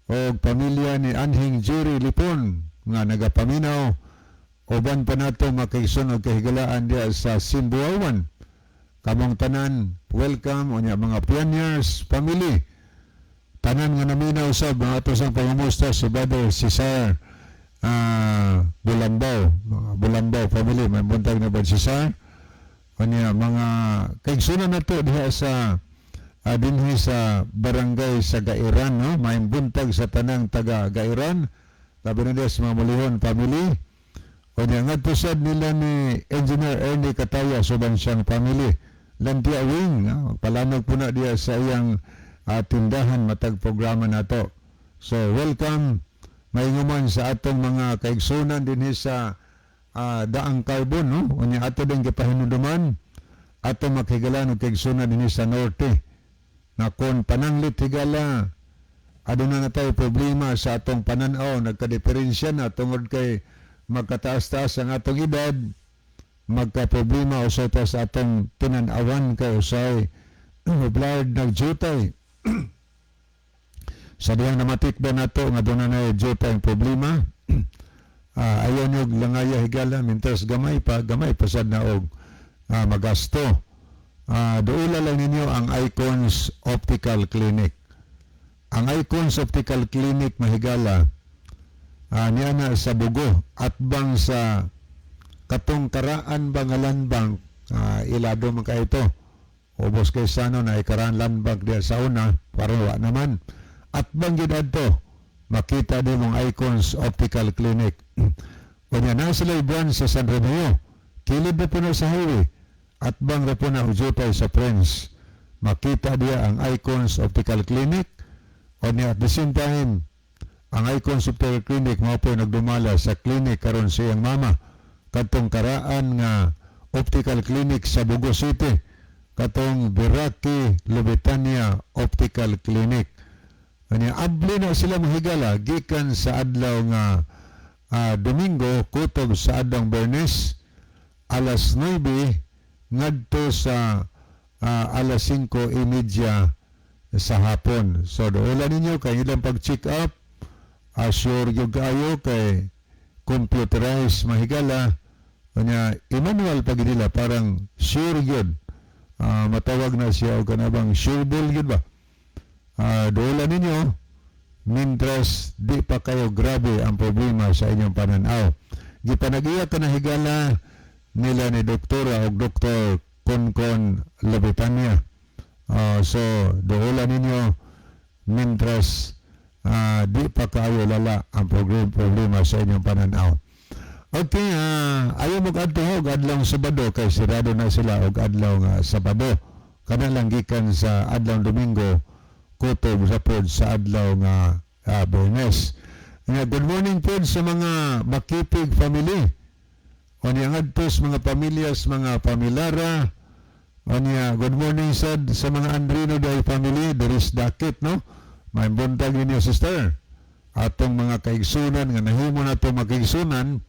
Speaker 1: o pamilya ni Anhing Jury Lipon nga nagapaminaw. Uban pa nato mga kaigsunan o kahigalaan diya sa Simbuawan. Kamong tanan, welcome o niya mga Pioneers family. Tanan nga naminaw sa mga ato sang pangumusta si Brother Cesar Bulambaw, mga Bulambaw family, may buntag na ba Cesar? Kanya mga kaigsunan na to diha sa dinhi sa barangay sa Gairan, no? May buntag sa tanang taga Gairan, labi na diha sa mga Mulihon family. O O niya nga to sad nila ni Engineer Ernie Cataya suban siyang family. Lantia wing, palanog po na diya sa iyang tindahan matag programa nato. So welcome mainguman sa atong mga kaigsunan dinhi sa daang carbon, no? Unya ato din gipahinuduman ato makigalan og kaigsunan dinhi sa norte. Na kon pananglit higala aduna na tayo problema sa atong pananaw, nagka-diferensya na tungod kay magkataas-taas ang atong edad, magka-problema usay ta sa atong tinan-awan kay usay blood nagjutay. Sa diyang namatikba nato nga doon na jutay ang problema, ayaw nyo langaya higala, mintas gamay pa sad na og magasto. Doula lang ninyo ang Icons Optical Clinic. Ang Icons Optical Clinic mahigala niya na sa Bugo at bang sa katong karaan bangalan bank ilado man ka ito. Ubos kay sano na ikaraan land bank diya sa una para wa naman. At bang gidadto makita din mong Icons Optical Clinic. Kanya na sila branch sa San Remeo. Kilid na po na sa highway. At bang na po na ujutay sa Friends. Makita diya ang Icons Optical Clinic. O niya at the same time, ang Icons Optical Clinic mao po nagdumala sa clinic karon sa iyang mama. Katong karaan nga Optical Clinic sa Bugo City. Katong Biraki Lubitania Optical Clinic. Kanya abli na sila mahigala gikan sa adlaw nga Domingo kutob sa adlaw Bernes alas 9 ngadto sa alas 5:30 sa hapon. So doon ninyo kay ilang pag-check up, sure yung kayo kay computerized mahigala. Kanya Emmanuel pag nila parang sure yun. Matawag na siya o kanabang sureball yun ba? Doon ninyo mintras di pa kayo grabe ang problema sa inyong pananaw. Gipanagiya ka na higala nila ni Doktora o Dr. Konkon Labitania. So, doon ninyo mintras di pa kayo lala ang problema sa inyong pananaw. Okay, ayaw mo kadto adlaw Sabado kay sirado na sila og adlaw Sabado. Kana lang gikan sa adlaw Domingo kutob sa pod sa adlaw nga Bernes. Good morning po sa mga Makipig family. O niya ngadtos mga pamilyas, mga pamilara. O niya, good morning sad sa mga Andrino Day family. There is Dakit, no? May buntag ninyo, sister. Atong mga kaigsunan, nga nahimo na itong makaigsunan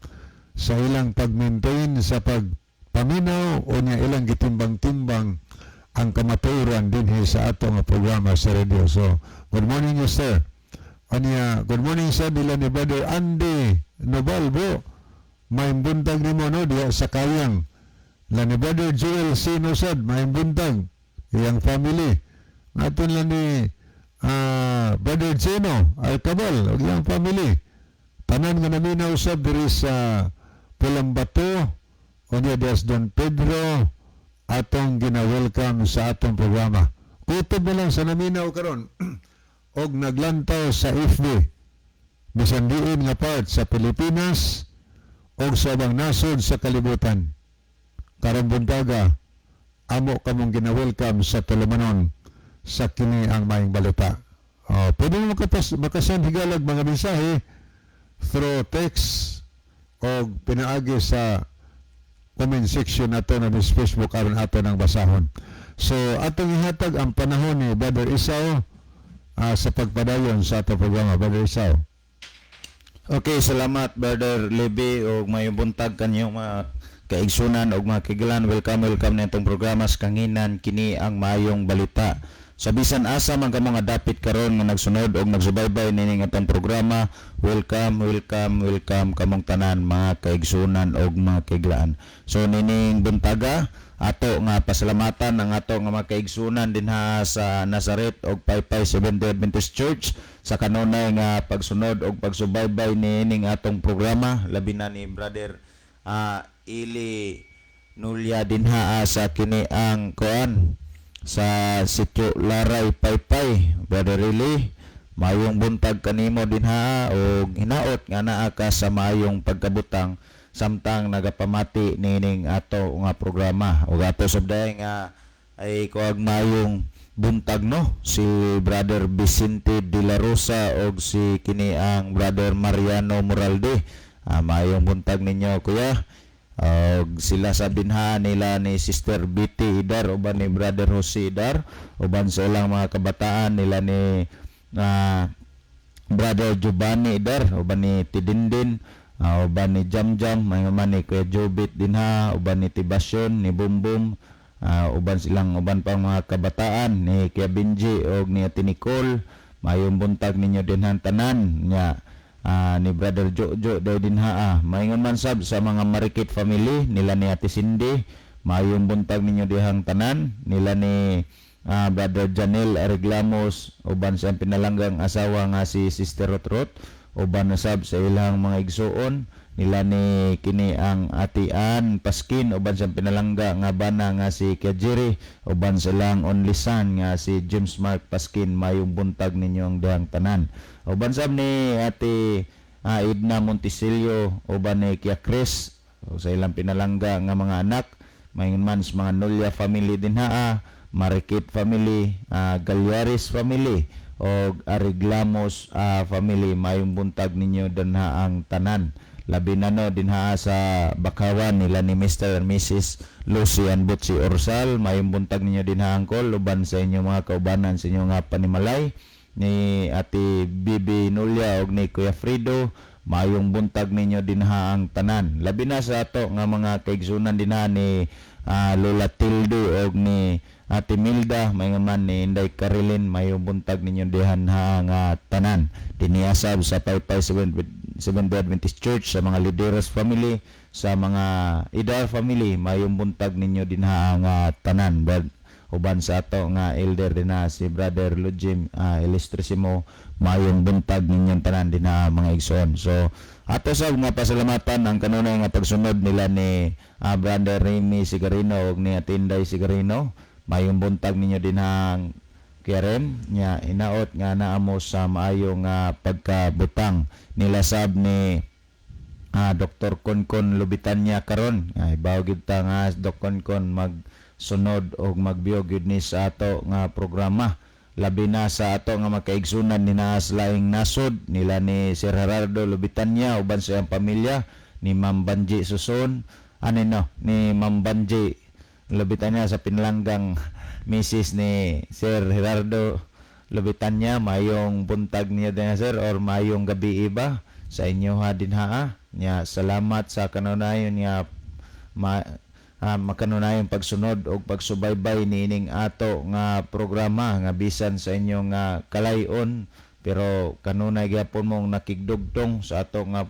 Speaker 1: sa ilang pag-maintain sa pagpaminaw o niya ilang gitimbang-timbang ang kamaturan din sa atong programa sa radio. So, good morning, sister. O niya, good morning sa nila ni Brother Andy Nobalbo. May buntag ni mo, no? Diya sa Kayang. La ni Brother Joel Sinosad, may buntag. Iyang family. Natin lang ni Brother Gino Alcabal, iyang family. Tanan nga namin na usab diri sa Pulambato, o niya des Don Pedro, atong gina-welcome sa atong programa. Kutob na lang sa naminaw karon og naglantaw sa FB. Bisan diin nga part sa Pilipinas, o sa ibang nasod sa kalibutan. Karong buntaga, amo kamong gina-welcome sa Tulumanon sa kini ang maing balita. Pwede mo makasan higalag mga mensahe through text o pinaagi sa comment section nato na sa Facebook aron ato ng basahon. So atong ihatag ang panahon ni Brother Isaw sa pagpadayon sa atong programa. Brother Isaw.
Speaker 2: Okay, salamat Brother Levi og may buntag kanyong mga kaigsunan og mga kigilan. Welcome na itong programa sa kanginan kini ang maayong balita. Sa bisan asa man ka mga dapit karon nga nagsunod og nagsubaybay nining atong programa, welcome kamong tanan mga kaigsunan og mga kigilan. So nining buntaga ato nga pasalamatan ang ato nga mga kaigsunan dinha sa Nazareth og Paypay Seventh-day Adventist Church sa kanunay nga pagsunod og pagsubaybay nining atong programa, labi na ni Brother Ili Nulya dinha sa kini ang kuan sa sitio Laray Paypay. Brother Ili, mayong buntag kanimo dinha og hinaot nga naa ka sa mayong pagkabutang samtang nagapamati nining ato nga programa. Ug ato sabday nga ay kuag mayong buntag no si Brother Vicente de la Rosa og si kini ang Brother Mariano Moralde. Mayong buntag ninyo kuya. Og sila sa binha nila ni Sister Betty Idar uban ni Brother Jose Idar uban sa ilang mga kabataan nila ni Brother Giovanni Idar uban ni Tidindin uban ni Jamjam man ni Kuya Jobit dinha uban ni Tibasyon ni Bumbum uban silang uban pang mga kabataan ni Kuya Benji og ni Ate Nicole. Mayong buntag ninyo dinhan tanan nya ni Brother Jojo daw dinha mayngon man sab sa mga Marikit family nila ni Ate Cindy. Mayong buntag ninyo dihang tanan nila ni Brother Janel Areglamos uban sa pinalanggang asawa nga si Sister Rotrot uban na sab sa ilang mga igsuon nila ni kini ang Atian Paskin uban sa pinalangga nga bana nga si Kajiri uban sa lang only son nga si James Mark Paskin. Mayong buntag ninyo ang dihang tanan uban sab ni Ate Edna Monticelio uban ni Kia Chris sa ilang pinalangga nga mga anak. Mayon man sa mga Nolya family dinha Marikit family, Galyaris family o Areglamos family. Mayong buntag ninyo dinha ang tanan. Labi na no dinha sa Bakawan nila ni Mr. and Mrs. Lucian Butsi Orsal. Mayong buntag ninyo dinha angkol uban sa inyo mga kaubanan sa inyo nga panimalay ni Ate Bibi Nolya og ni Kuya Frido. Mayong buntag ninyo dinha ang tanan. Labi na sa ato nga mga kaigsunan dinha ni Lola Tildo og ni Ate Milda, mayngon man ni Inday Carilin. Mayong buntag ninyo dihan nga tanan. Diniasab sa Paypay Seventh-day Adventist Church, sa mga Lideros family, sa mga Idar family. Mayong buntag ninyo dinha nga tanan. Uban sa ato nga elder dinha si Brother Lujim Ilustrisimo. Mayong buntag ninyong tanan dinha mga igsoon. So ato sa nga pasalamatan ang kanunay nga pagsunod nila ni Brother Remy Sigarino ug ni Atinday Sigarino. Mayong buntag ninyo dinhang kerem nya inaot nga naamo sa maayo nga pagkabutang nila sab ni Dr. Konkon Lubitanya karon. Ibaw gid ta nga Dr. Konkon magsunod og magbiyog gid ni sa ato nga programa. Labi na sa ato nga makaigsunan ni naas laing nasod nila ni Sir Gerardo Lubitanya uban sa iyang pamilya ni Ma'am Banji Suson ni Ma'am Banji Lubitanya sa pinalanggang Mrs. ni Sir Gerardo Lubitanya. Mayong buntag niya din sir or mayong gabi iba sa inyo dinha nya salamat sa kanunayon nga makanunayon pagsunod o pagsubaybay niining ato nga programa nga bisan sa inyo nga kalayon pero kanunay gyapon mong nakigdugtong sa ato nga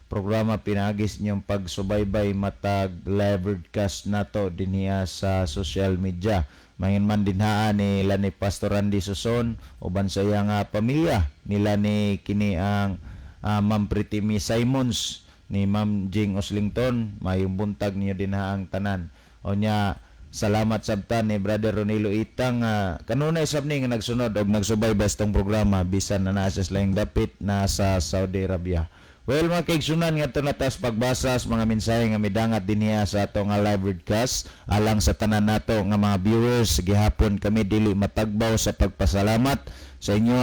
Speaker 2: programa. Pinagis niyong pagsubaybay matag live broadcast nato dinhiya sa social media. Mayon man dinhaan nila ni Pastor Randy Suson uban sa iyang pamilya nila ni kini ang Ma'am Pritimi Simons ni Ma'am Jing Oslington. Mayong buntag niyo dinha ang tanan. O nya salamat sabtan ni Brother Ronilo Itang kanunay sab ni nga nagsunod og nagsubaybay sa tong programa bisan na nasa laing dapit na sa Saudi Arabia. Well, mga kaigsunan nga ito natas pagbasa sa mga mensahe nga midangat dinhiya sa ato nga live broadcast alang sa tanan nato nga mga viewers. Gihapon kami dili matagbaw sa pagpasalamat sa inyo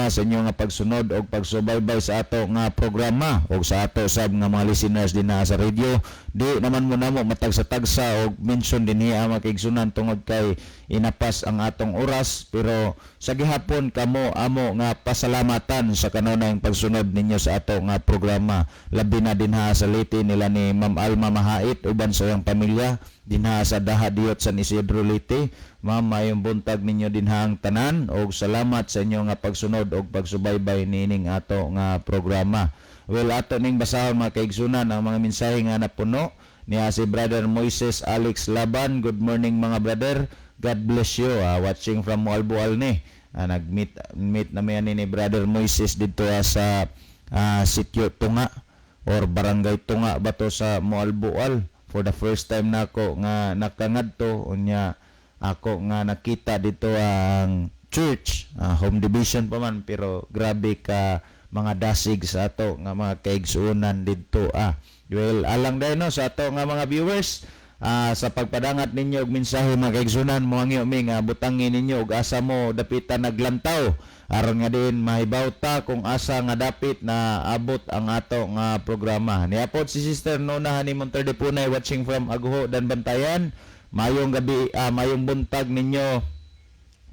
Speaker 2: nga pagsunod og pagsubaybay sa ato nga programa og sa ato sab nga mga listeners din sa radio. Di naman mo namo matag sa tagsa og mention dinhiya mga kaigsunan tungod kay inapas ang atong oras pero sa gihapon kamo amo nga pasalamatan sa kanunayang pagsunod ninyo sa ato nga programa. Labi na dinha sa Leyte nila ni Ma'am Alma Mahait uban sa iyang pamilya dinha sa Dahadiot San Isidro Leyte. Ma'am, mayong buntag ninyo dinhang tanan og salamat sa inyo nga pagsunod og pagsubaybay nining ato nga programa. Well, ato ning basahon mga kaigsunan ang mga mensahe nga napuno niya si Brother Moises Alex Laban. Good morning mga brother. God bless you. Watching from Mualbual ni. Nag-meet na may ni Brother Moises dito sa sitio Tunga or Barangay Tunga ba to sa Mualbual. For the first time na ako nga nakangadto unya ako nga nakita dito ang church, home division pa man pero grabe ka mga dasig sa ato nga mga kaigsuonan didto. Well, alang dahil no sa ato nga mga viewers, sa pagpadangat ninyo og mensahe mga kaigsuonan, moangyo mi nga butangin ninyo og asa mo dapitan naglantaw aron nga din mahibaw ta kung asa nga dapit na abot ang ato nga programa. Niapod si Sister Nona ni Monterde Punay watching from Aguho dan Bantayan. Mayong gabi, mayong buntag ninyo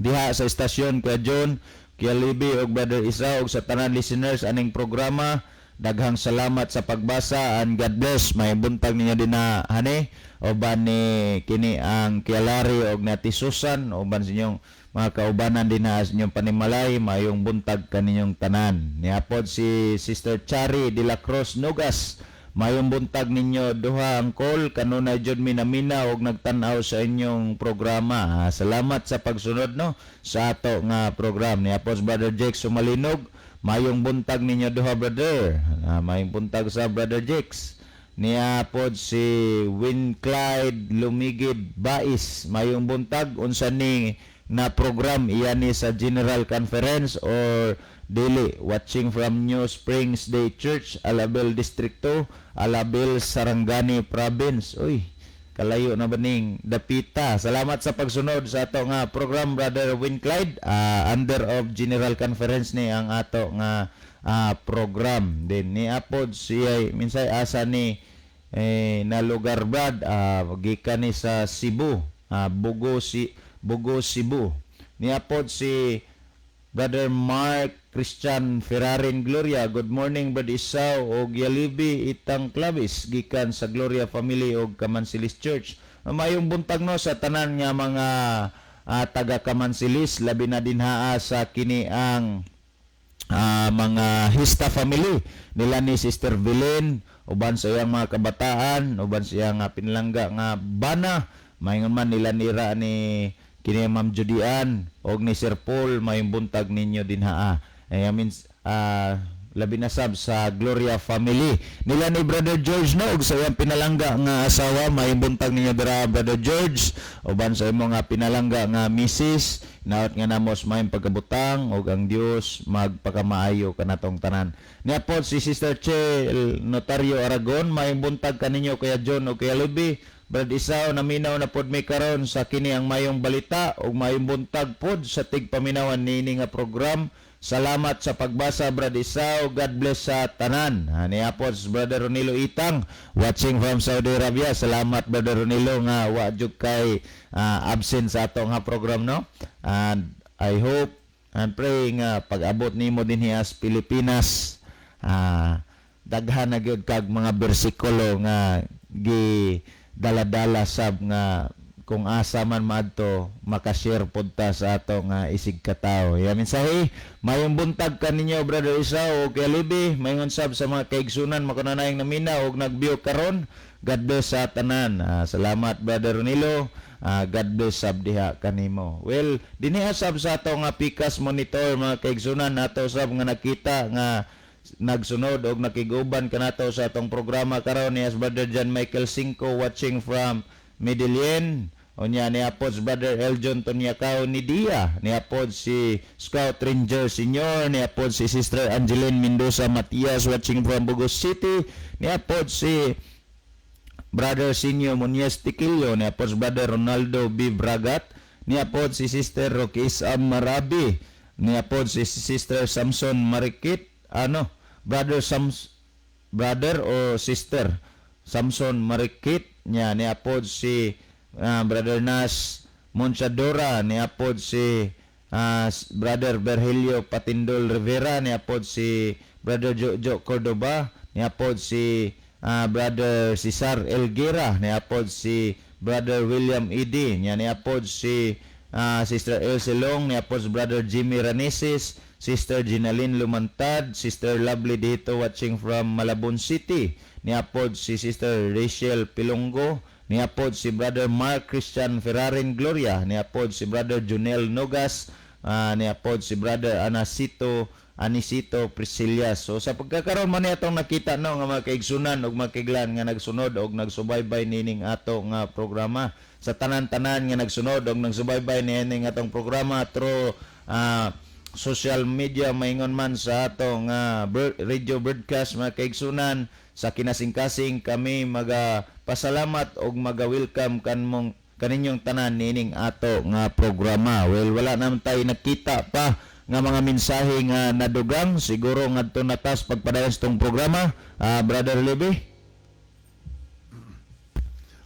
Speaker 2: diha sa istasyon Kuya John, Kuya Libby og Brother Isa og sa tanan listeners aning programa. Daghang salamat sa pagbasa and God bless. May buntag ninyo din na hani oban ni kini ang Kialari og Nati Susan oban sa inyong mga kaubanan din na sa inyong panimalay. Mayong buntag kaninyong tanan. Niapod si Sister Chari de la Cruz Nugas. Mayong buntag ninyo duha ang call kanunay jud minamina og nagtan-aw sa inyong programa. Salamat sa pagsunod no sa ato nga program. Niapod Brother Jake Sumalinog. Mayong buntag ninyo duha brother. Mayong buntag sa Brother Jix. Niapod si Win Clyde Lumigid Bais. Mayong buntag unsa ni na program iyan ni sa General Conference or daily watching from New Springs Day Church, Alabel District 2, Alabel Sarangani Province. Uy, kalayo na baning dapita. Salamat sa pagsunod sa ato nga program Brother Win Clyde. Under of General Conference ni ang ato nga program. Din ni apod siya minsay asa ni na lugar brad gikan ni sa Cebu, Bugo Cebu. Ni apod si Brother Mark Christian Ferrarin Gloria. Good morning Brother Isaw og Yalibi Itang Clavis gikan sa Gloria Family og Kamansilis Church. Mayong buntag no sa tanan nga mga taga Kamansilis labi na dinhaa sa kini ang mga Hista family nila ni Sister Belen uban sa iyang mga kabataan uban sa iyang pinlangga nga bana. Mayngon man nila nira ni kini Ma'am Judian og ni Sir Paul. Mayong buntag ninyo dinhaa. Labi na sab sa Gloria Family nila ni Brother George no og sa iyang pinalangga nga asawa. Mayong buntag ninyo dira Brother George uban sa imo nga pinalangga nga Mrs. Naot nga namos mayong pagkabutang og ang Dios magpakamaayo kanatong tanan. Niapod si Sister Che Notario Aragon. Mayong buntag kaninyo Kuya John o Kuya Libby. Brad Isaw, naminaw na pod may karon sa kini ang mayong balita ug mayong buntag pod sa tigpaminawan nini nga program. Salamat sa pagbasa Brad Isaw. God bless sa tanan. Niapod Brother Ronilo Itang watching from Saudi Arabia. Salamat Brother Ronilo nga wa jud kay absent sa ato nga program no. And I hope and pray nga pag-abot nimo dinhi as Pilipinas daghan na gyud kag mga bersikulo nga daladala sab nga kung asa man maadto makashare pod ta sa ato nga isig katawo. Mensahe mayong buntag kaninyo Brother Isaw o Kuya Libby. Mayngon sab sa mga kaigsunan makunanayang namina og nagbiyo karon. God bless sa tanan. Salamat Brother Ronilo. God bless sab diha kanimo. Well, dinhi sab sa ato nga Pikas Monitor mga kaigsunan nato sab nga nakita nga nagsunod og nakiguban kanato sa atong programa karon ni Brother John Michael Cinco watching from Medellin. Onya ni apod Brother Eljon Tonyakao ni Dia, ni apod si Scout Ranger Senior, ni apod si Sister Angeline Mendoza Matias watching from Bugos City, ni apod si Brother Sinyo Muñez Tiquillo, ni apod Brother Ronaldo B. Bragat, ni apod si Sister Roquis Marabi, ni apod si Sister Samson Marikit, brother o sister Samson Marikit nya, ni apod si Brother Nas Monchadora, ni apod si Brother Berhelio Patindol Rivera, ni apod si Brother Jojo Cordoba, ni apod si Brother Cesar Elguera, ni apod si Brother William Edi, ni apod si Sister Elsie Long, ni apod si Brother Jimmy Raneses, Sister Ginaline Lumantad, Sister Lovely dito watching from Malabon City, ni apod si Sister Rachel Pilongo, ni apod si Brother Mark Christian Ferrarin Gloria, ni apod si Brother Junel Nogas, ni apod si Brother Anisito Priscilla. So sa pagkakaroon man atong nakita no nga mga kaigsunan ug makiglan nga nagsunod og nagsubaybay nining ato nga programa. Sa tanan-tanan nga nagsunod og nagsubaybay nining atong programa through social media maingon man sa atong radio broadcast mga kaigsunan sa kinasing-kasing kami pasalamat og welcome kaninyong tanan nining ato nga programa. Well, wala naman tayo nakita pa nga mga mensahe nga nadugang siguro ngadto natas pagpadayon sa tong programa. Brother Libby.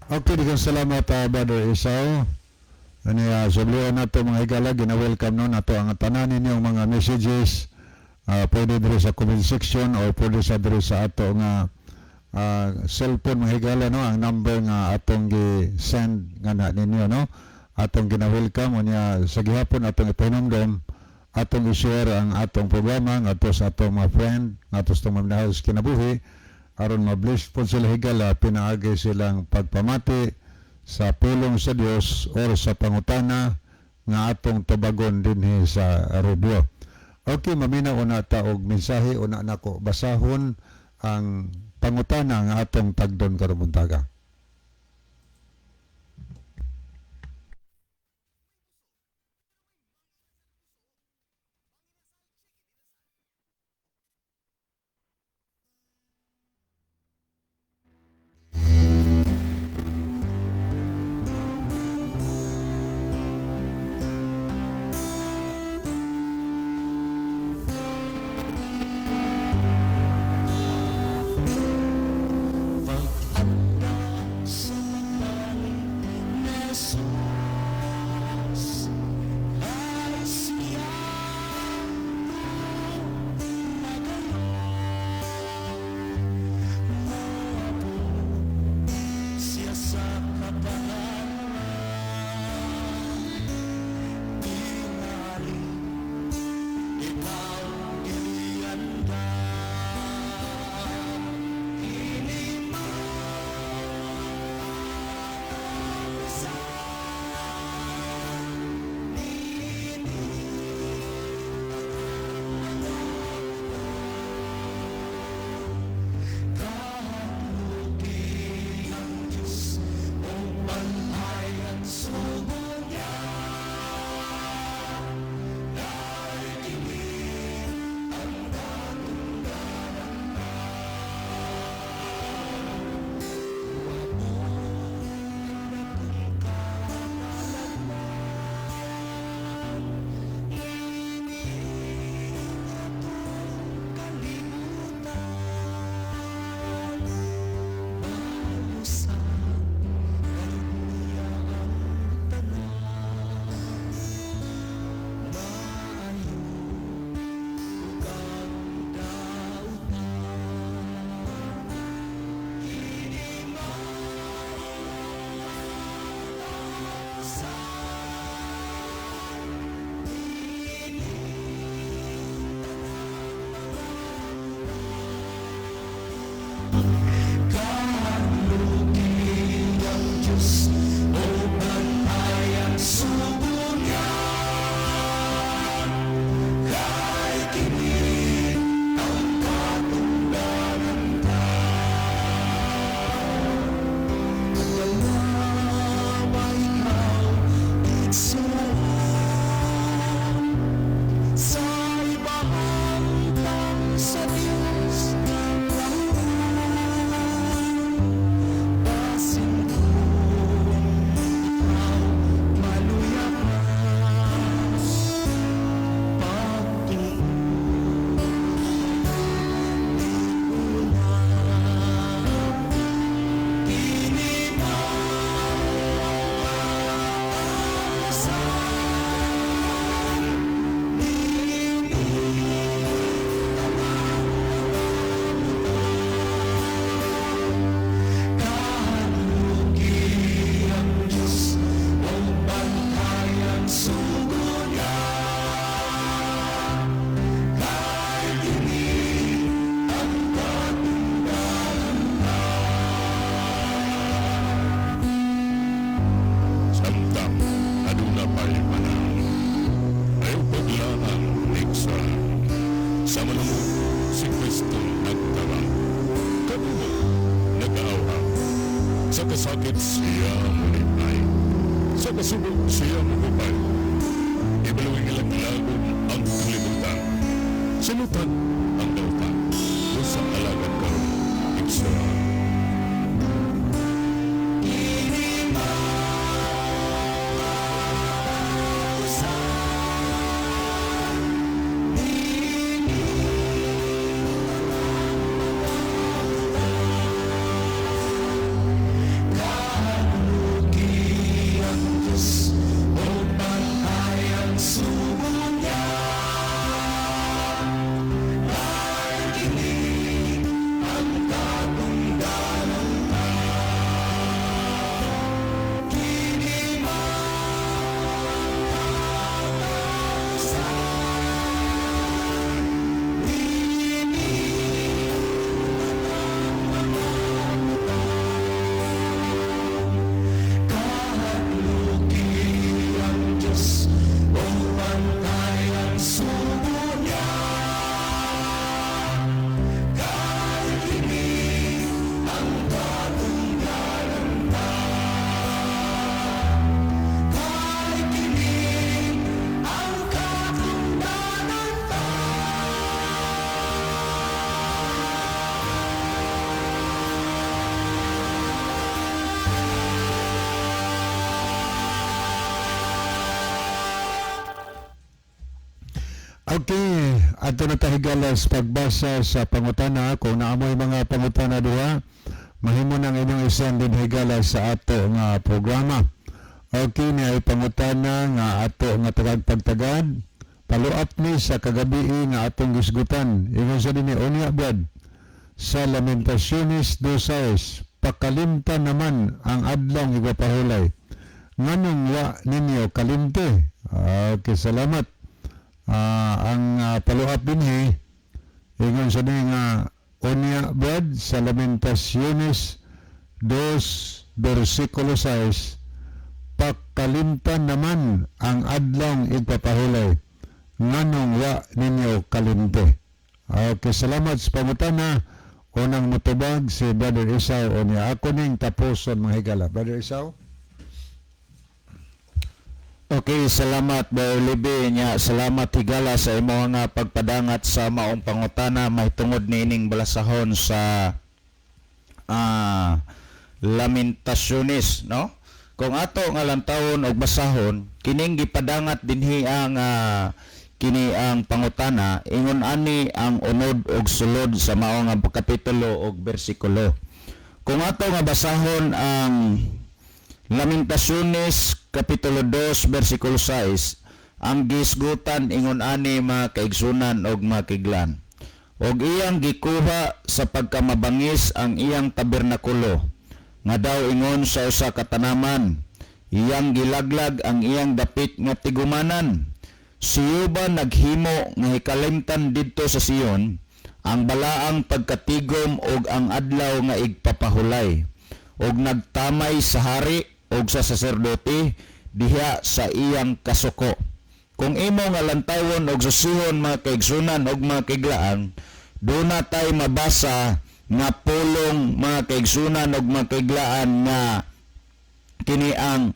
Speaker 1: Okay, digang salamat Brother Isao. Sublihan nato mga higala, gina-welcome no nato ang tanan ninyong mga messages. Pwede diri sa comment section o pwede sa diri sa ato nga cellphone mga higala no, ang number nga atong gi-send nga na ninyo no. Atong gina-welcome unya sa gihapon atong ipahinumdom atong i-share ang atong programa ngadto sa atong mga friend ngadto sa mga minahal sa kinabuhi aron ma-bless po sila higala pinaagi silang pagpamati sa pulong sa Dios or sa pangutana nga atong tubagon dinhi sa radio. Okay, maminaw una ta og mensahe una nako basahon ang pangutana nga atong tagdon karong buntaga.
Speaker 5: kasakit siya mulipay. Sa kasubok siya mahubay. Ibalawing ilang lagon ang kulit Sinutan ang dautan. Usa alagad karon. Igsoon.
Speaker 1: Okay, ato na tahigalas pagbasa sa pangutana. Kung naamoy mga pangutana diha, mahimo nang inyong isend din higalas sa ato nga programa. Okay, na pangutana nga ato nga tagad-pagtagad. Paluap ni sa kagabi nga atong gisgutan. Ingon sa dinhi unya brad. Sa Lamentaciones 2:6, pakalimtan naman ang adlaw nga igapahulay. Nganong wa ninyo kalimte? Okay, salamat. Ang paluhap din ingon sa din nga unya brad sa Lamentaciones 2 versikulo 6, pakalimtan naman ang adlaw igpapahulay, nganong wa ninyo kalimte. Okay, salamat sa pangutana. Unang mutubag si Brother Isaw unya. Ako ning tapuson mga higala. Brother Isaw.
Speaker 2: Okay, salamat Brother Libby nya. Salamat higala sa imo nga pagpadangat sa maong pangutana mahitungod niining balasahon sa Lamentaciones, no? Kung ato nga lantawon og basahon, kining gipadangat dinhi ang kini ang pangutana, ingon ani ang unod og sulod sa mao nga kapitulo og bersikulo. Kung ato nga basahon ang Lamentaciones kapitulo 2 bersikulo 6, ang gisgutan ingon ani mga kaigsunan og makiglan. Og iyang gikuha sa pagkamabangis ang iyang tabernakulo, nga daw ingon sa usa ka tanaman, iyang gilaglag ang iyang dapit nga tigumanan. Siyo ba naghimo nga hikalimtan didto sa Siyon ang balaang pagkatigom og ang adlaw nga igpapahulay, og nagtamay sa hari og sa saserdote diha sa iyang kasuko. Kung imo nga lantawon og susihon mga kaigsunan og mga kiglaan, doon na tayo mabasa nga pulong mga kaigsunan og mga kiglaan nga kini ang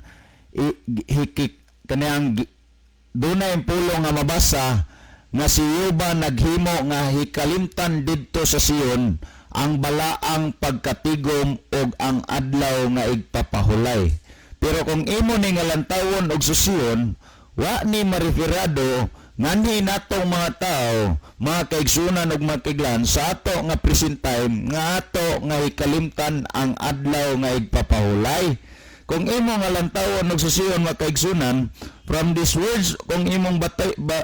Speaker 2: doon na yung pulong nga mabasa nga si Yuba naghimo nga hikalimtan didto sa Siyon ang balaang pagkatigom og ang adlaw nga igpapahulay. Pero kung imo ni nga lantawon og susiyon, wa ni marefirado nganhi natong mga tao, mga kaigsunan ug mga kiglan sa ato nga present time nga ato nga hikalimtan ang adlaw nga igpapahulay. Kung imo nga lantawon og susiyon mga kaigsunan, from these words kung imong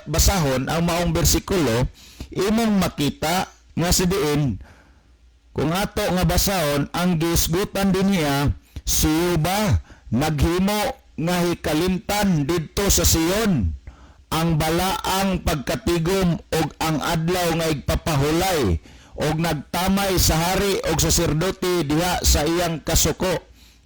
Speaker 2: basahon ang maong bersikulo, imong makita nga sa diin kung ato nga basahon ang gisgutan din niya, siyo ba naghimo nga hikalimtan didto sa Siyon ang balaang pagkatigom og ang adlaw nga igpapahulay, og nagtamay sa hari og saserdote diha sa iyang kasuko.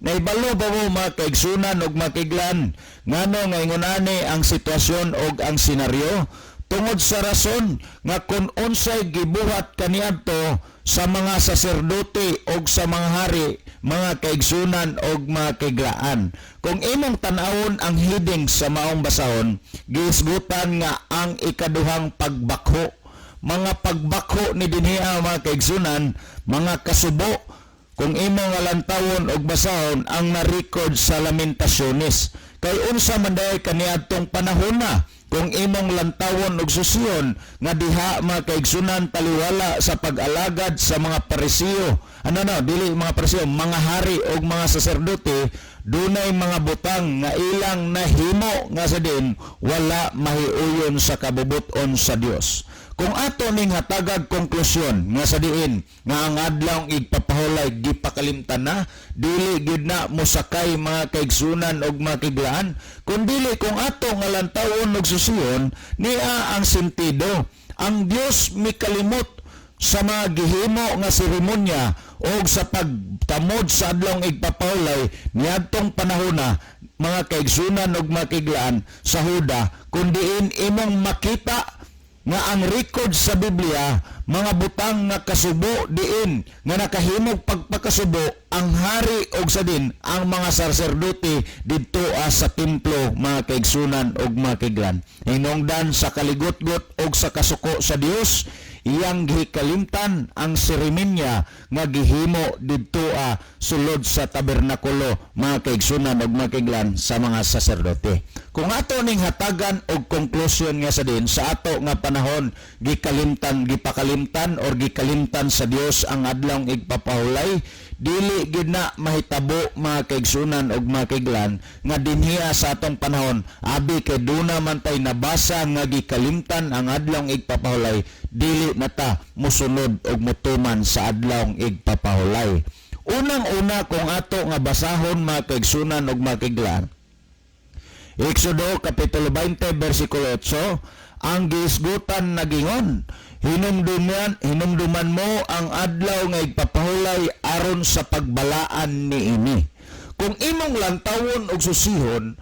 Speaker 2: Naibalo ba mo mga kaigsunan og makiglan ngano nga ingunani ang sitwasyon og ang senaryo tungod sa rason nga kung unsay gibuhat kaniadto sa mga saserdote og sa mga hari, mga kaigsunan og mga kaiglaan. Kung imong tan-awon ang heading sa maong basahon, giisgutan nga ang ikaduhang pagbakho. mga pagbako ni dinhiya mga kaigsunan, mga kasubo, kung imo nga lantawon og basahon ang na-record sa Lamentaciones. Kay unsa man dayon kaniadtong panahon na kung imong lantawon og susiyon nga diha mga kaigsunan taliwala sa pag-alagad sa mga parisiyo. Dili mga parisiyo, mga hari og mga saserdote, dunay mga butang nga ilang nahimo nga sa din wala mahiuyon sa kabubuton sa Dios. Kung ato ning hatagag konklusyon nga sa diin nga ang adlaw igpapahulay gipakalimtan na, dili gid na mosakay mga kaigsunan og mga kiglaan, kun dili kung ato nga lantawon og susiyon niya ang sentido. Ang Dios mikalimot sa mga gihimo nga seremonya o sa pagtamod sa adlaw igpapahulay niadtong panahon na mga kaigsunan og mga kiglaan sa Huda, kundiin imong makita nga ang record sa Biblia, mga butang nga kasubo diin nga nakahimog pagpakasubo ang hari og sa din ang mga saserdote didto sa templo mga kaigsunan og mga kiglan. Hinungdan sa kaligot-got og sa kasuko sa Dios, iyang gihikalimtan ang seremenya nga gihimo didto sulod sa tabernakulo mga kaigsunan og mga kiglan sa mga saserdote. Kung ato ning hatagan og konklusyon nga sa din sa ato nga panahon gipakalimtan or gikalimtan sa Dios ang adlaw igpapahulay, dili gid na mahitabo mga kaigsunan og mga kiglan nga dinhiya sa atong panahon abi kay duna man tay nabasa nga gikalimtan ang adlaw igpapahulay, dili na ta mosunod og motuman sa adlaw igpapahulay. Unang-una kung ato nga basahon mga kaigsunan og mga kiglan, Exodo Kapitulo 20 versikulo 8, ang giisgutan nagingon, hinumduman mo ang adlaw nga igpapahulay aron sa pagbalaan niini. Kung imong lantawon og susihon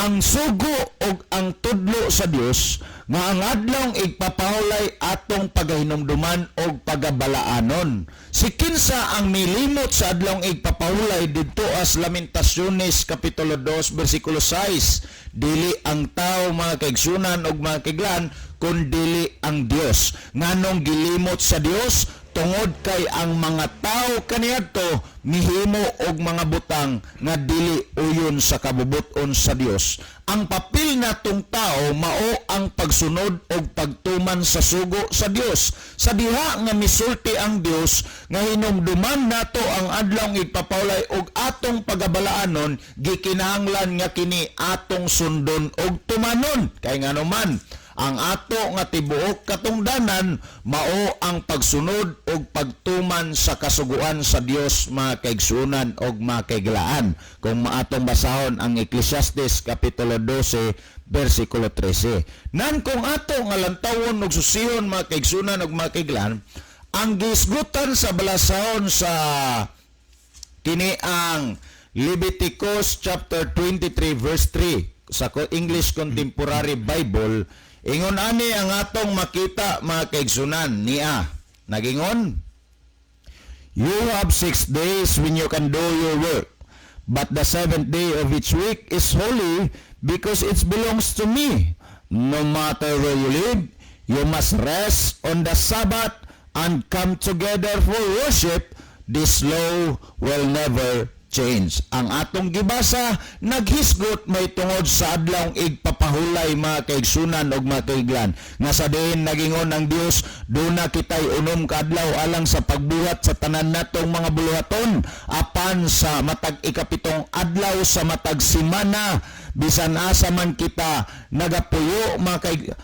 Speaker 2: ang sugo og ang tudlo sa Dios nga ang adlaw igpapahulay atong pagahinumduman og pagabalaanon. Si kinsa ang milimot sa adlaw igpapahulay didto as Lamentaciones Kapitulo 2 versikulo 6, dili ang tao mga kaigsunan og mga kiglan, kundi ang Dios. Nganong gilimot sa Dios tungod kay ang mga tao kaniadto mihimo og mga butang nga dili uyon sa kabubuton sa Dios. Ang papel natong tao mao ang pagsunod og pagtuman sa sugo sa Dios. Sa diha nga misulti ang Dios nga hinumduman nato ang adlaw igpapahulay og atong pagabalaanon, gikinahanglan nga kini atong sundon og tumanon. Kay nganuman ang ato nga tibuok katungdanan mao ang pagsunod og pagtuman sa kasuguan sa Dios mga kaigsunan og mga kaiglaan. Kung maatong basahon ang Ecclesiastes Kapitulo 12 versikulo 13. Nan kung ato nga lantawon og susihon mga kaigsunan og mga kaiglaan, ang gisgutan sa balasahon sa kini ang Leviticus chapter 23 verse 3 sa English Contemporary Bible, ingon ani ang atong makita mga kaigsunan niya. Nagingon, you have 6 days when you can do your work, but the 7th day of each week is holy because it belongs to me. No matter where you live, you must rest on the Sabbath and come together for worship. This law will never change. Ang atong gibasa naghisgot may tungod sa adlaw igpapahulay mga kaigsunan og mga kaiglan, nga sa diin nagingon ang Dios, duna kitay unom kadlaw alang sa pagbuhat sa tanan natong mga buluhaton, apan sa matag ikapitong adlaw sa matag simana bisan asa man kita nagapuyo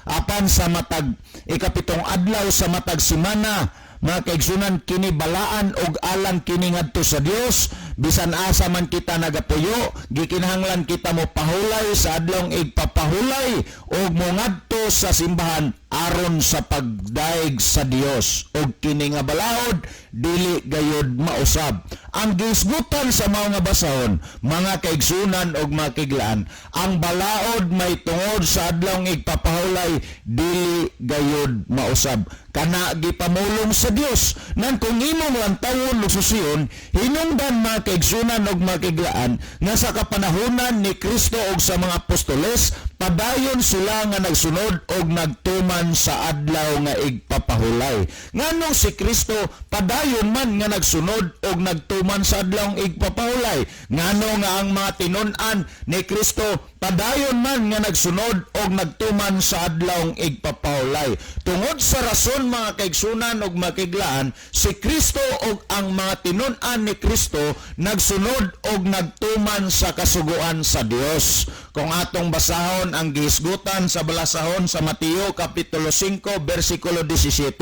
Speaker 2: apan sa matag ikapitong adlaw sa matag simana mga kaigsunan, kini balaan og alang kini ngadto sa Dios. Bisan asa man kita nagapuyo, gikinahanglan kita mo pahulay sa adlaw igpapahulay og mo ngadto sa simbahan aron sa pagdaig sa Dios. Og kini nga balaod dili gayud mausab. Ang gisgutan sa mga basahon mga kaigsunan og mga kiglaan, ang balaod may tungod sa adlaw igpapahulay dili gayud mausab. Kana gipamulong sa Dios nan kung imong lantawon ug susiyon, hinungdan mga kaigsunan og mga kiglaan nga sa kapanahunan ni Kristo og sa mga apostoles padayon sila nga nagsunod og nagtuman sa adlaw nga igpapahulay. Nganong si Kristo padayon man nga nagsunod og nagtuman sa adlaw nga igpapahulay? Ngano nga ang mga tinun-an ni Kristo padayon man nga nagsunod og nagtuman sa adlaw nga igpapahulay? Tungod sa rason mga kaigsunan og makiglaan, si Kristo og ang mga tinun-an ni Kristo nagsunod og nagtuman sa kasuguan sa Dios. Kung atong basahon ang gihisgutan sa balasahon sa Mateo Kapitulo 5 versikulo 17,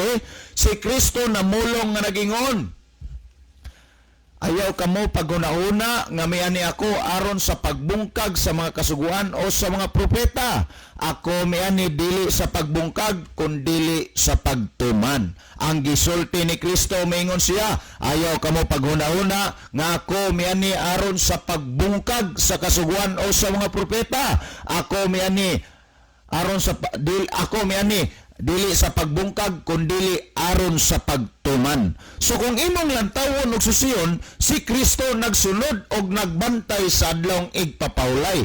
Speaker 2: si Kristo namulong nga nagingon, ayaw kamo paghuna-huna nga miani ako aron sa pagbungkag sa mga kasuguan o sa mga propeta. Ako miani dili sa pagbungkag kundi sa pagtuman. Ang gisulti ni Kristo mingon siya, ayaw kamo paghuna-huna nga ako miani aron sa pagbungkag sa kasuguan o sa mga propeta. Ako miani aron sa dili sa pagbungkag kundi aron sa pagtuman. So kung imong lantawon og susiyon, si Kristo nagsunod og nagbantay sa adlawng igpapahulay.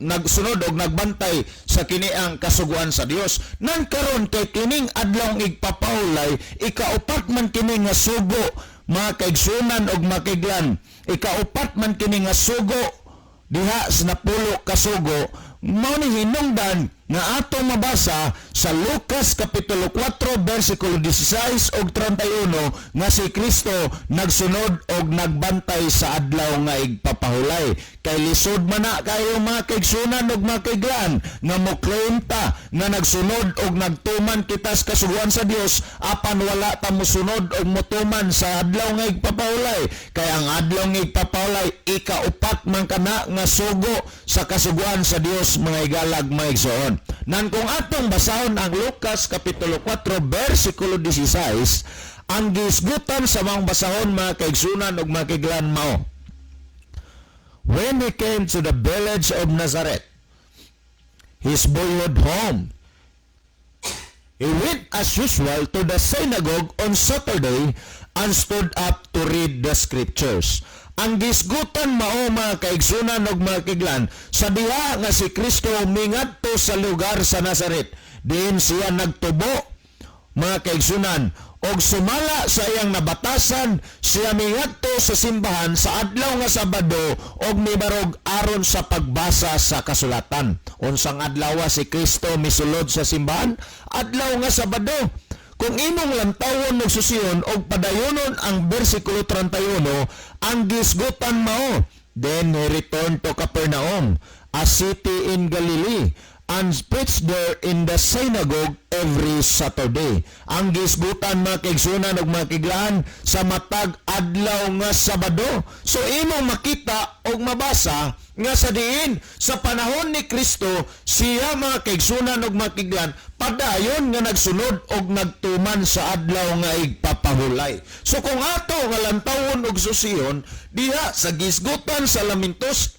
Speaker 2: Nagsunod og nagbantay sa kini ang kasuguan sa Dios. Nang karon kay kining adlawng igpapahulay, ikaupat man kini nga sugo, mga kaigsunan og makiglan. Ikaupat man kini nga sugo diha sa napulo ka sugo. Mao ni hinungdan nga atong mabasa sa Lucas Kapitulo 4 versikulo 16 ug 31 nga si Kristo nagsunod og nagbantay sa adlaw nga igpapahulay. Kay lisod man na kayo mga kaigsunan ug mga kaiglaan nga mo-claim ta nga nagsunod og nagtuman kita sa kasuguan sa Dios apan wala ta mosunod og motuman sa adlaw nga igpapahulay. Kay ang adlaw nga igpapahulay ikaupat man kana nga sugo sa kasuguan sa Dios mga igalag mga igsoon. Nan kung atong basahon ang Lucas Kapitulo 4 versikulo 16, ang gisgutan sa mga basahon mga kaigsunan ug mga kaiglaan mao. When he came to the village of Nazareth, his boyhood home, he went as usual to the synagogue on Saturday and stood up to read the scriptures. Ang gisgutan mao mga kaigsunan ug mga kaiglaan, sa diha nga si Kristo mingadto sa lugar sa Nazareth, diin siya nagtubo mga kaigsunan, og sumala sa iyang nabatasan, siya mingadto sa simbahan sa adlaw nga Sabado og mibarog aron sa pagbasa sa kasulatan. Unsang adlaw si Kristo misulod sa simbahan? Adlaw nga Sabado. Kung imong lantawon og susiyon og padayonon ang bersikulo 31, ang gisgutan mao, then he returned to Capernaum, a city in Galilee, and preached there in the synagogue every Saturday. Ang gisgutan mga kaigsunan ug mga kaiglaan sa matag adlaw nga Sabado. So imong makita og mabasa nga sa diin sa panahon ni Kristo, siya mga kaigsunan ug mga kaiglaan padayon nga nagsunod og nagtuman sa adlaw nga igpapahulay. So kung ato nga lantawon og susiyon diha sa gisgutan sa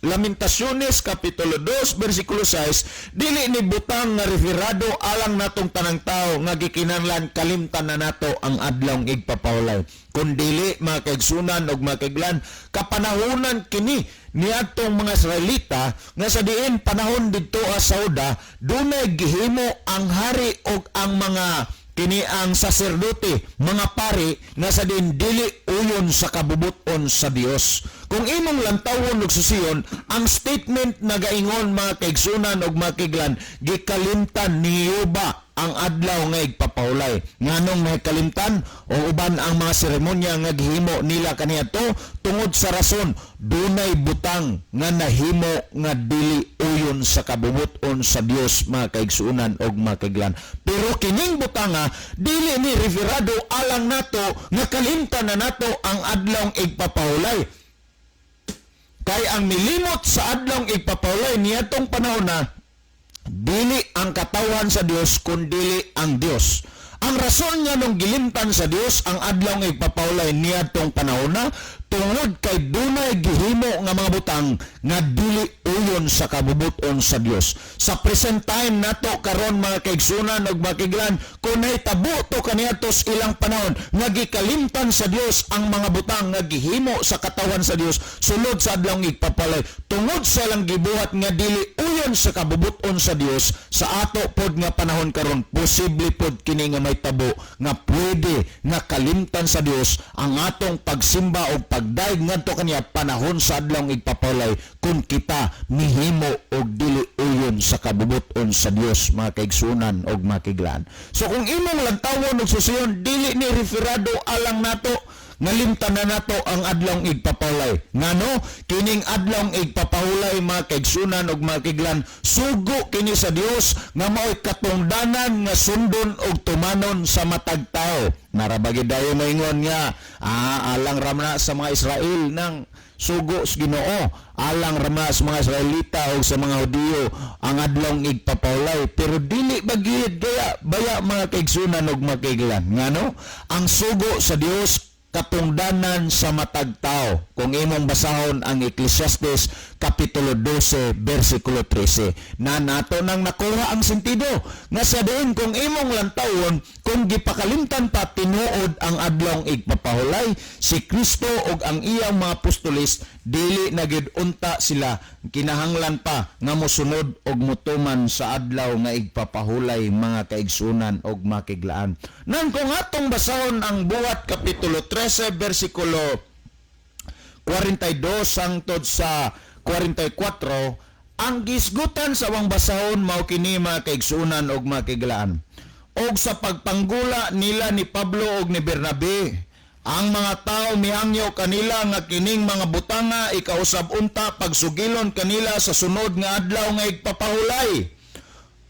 Speaker 2: Lamentaciones Kapitulo 2 versikulo 6, dili ni butang nga referado alang natong tanang tao nga gikinahanglan kalimtan na nato ang adlaw nga igpapahulay. Kundili mga kaigsunan ug mga kaiglaan, kapanahonan kini niadtong mga Israelita nga sa diin panahon didto sa Sauda, dunay gihimo ang hari ug ang mga kini ang saserdote, mga pari nga sa diin dili uyon sa kabubuton sa Dios. Kung imong lantawon ug susiyon, ang statement na gaingon mga kaigsunan ug mga kaiglaan, gikalimtan ni Jehova ang adlaw nga igpapahulay. Nganong may kalimtan o uban ang mga seremonya nga gihimo nila kaniadto tungod sa rason dunay butang nga nahimo nga dili uyon sa kabubuton sa Dios mga kaigsunan ug mga kaiglaan. Pero kining butanga dili ni referado alang nato nga kalimtan na nato ang adlaw igpapahulay. Kay ang milimot sa adlaw igpapahulay niadtong panahon na dili ang katawan sa Dios kundi ang Dios. Ang rason nga nung gilimtan sa Dios ang adlaw nga igpapahulay niadtong panahon na tungod kay dunay gihimo nga mga butang nga dili uyon sa kabubuton sa Dios. Sa present time nato karon mga kaigsunan ug makiglan, kung nahitabo to kaniadtos ilang panahon nga gikalimtan sa Dios ang mga butang nga gihimo sa katawan sa Dios sulod sa adlawng igpapalay, tungod sa lang gibuhat nga dili uyon sa kabubuton sa Dios, sa ato pod nga panahon karon posible pod kini nga may tabo nga pwede nga kalimtan sa Dios ang atong pagsimba o pagdaig ngadto kaniya panahon sa adlawng igpapalay kung kita mihimo og dili uyon sa kabubuton sa Dios mga kaigsunan og makiglan. So kung imong lantawon og susiyon dili ni referado alang nato nalimtan na nato ang adlawng igpapahulay. Ngano? Kining adlawng igpapahulay mga kaigsunan ug makiglan, sugo kini sa Dios nga mao'y katungdanan nga sundon og tumanon sa matag tao. Narabagi dayo moingon nga alang ramna sa mga Israel nang sugo sa Ginoo, alang ramna sa mga Israelita o sa mga Hudiyo ang adlawng igpapahulay, pero dili bagid kaya baya mga kaigsunan ug makiglan. Ngano? Ang sugo sa Dios katungdanan sa matag tao. Kung imong basahon ang Ecclesiastes kapitulo 12 bersikulo 13, na nato nang nakuha ang sentido nga sa diin kung imong lantawon kung gipakalimtan pa tinuod ang adlawng igpapahulay si Kristo ug ang iyang mga apostolis, dili na gid unta sila kinahanglan pa nga mosunod og mutuman sa adlaw nga igpapahulay mga kaigsunan og makiglaan. Nang kung atong basahon ang buhat kapitulo 13 bersikulo 42 hangtod sa 44, ang gisgutan sa wang basahon mao kini mga kaigsunan og makiglaan. Og sa pagpanggula nila ni Pablo og ni Bernabe, ang mga tao mihangyo kanila nga kining mga butanga ikausab unta pagsugilon kanila sa sunod nga adlaw nga igpapahulay.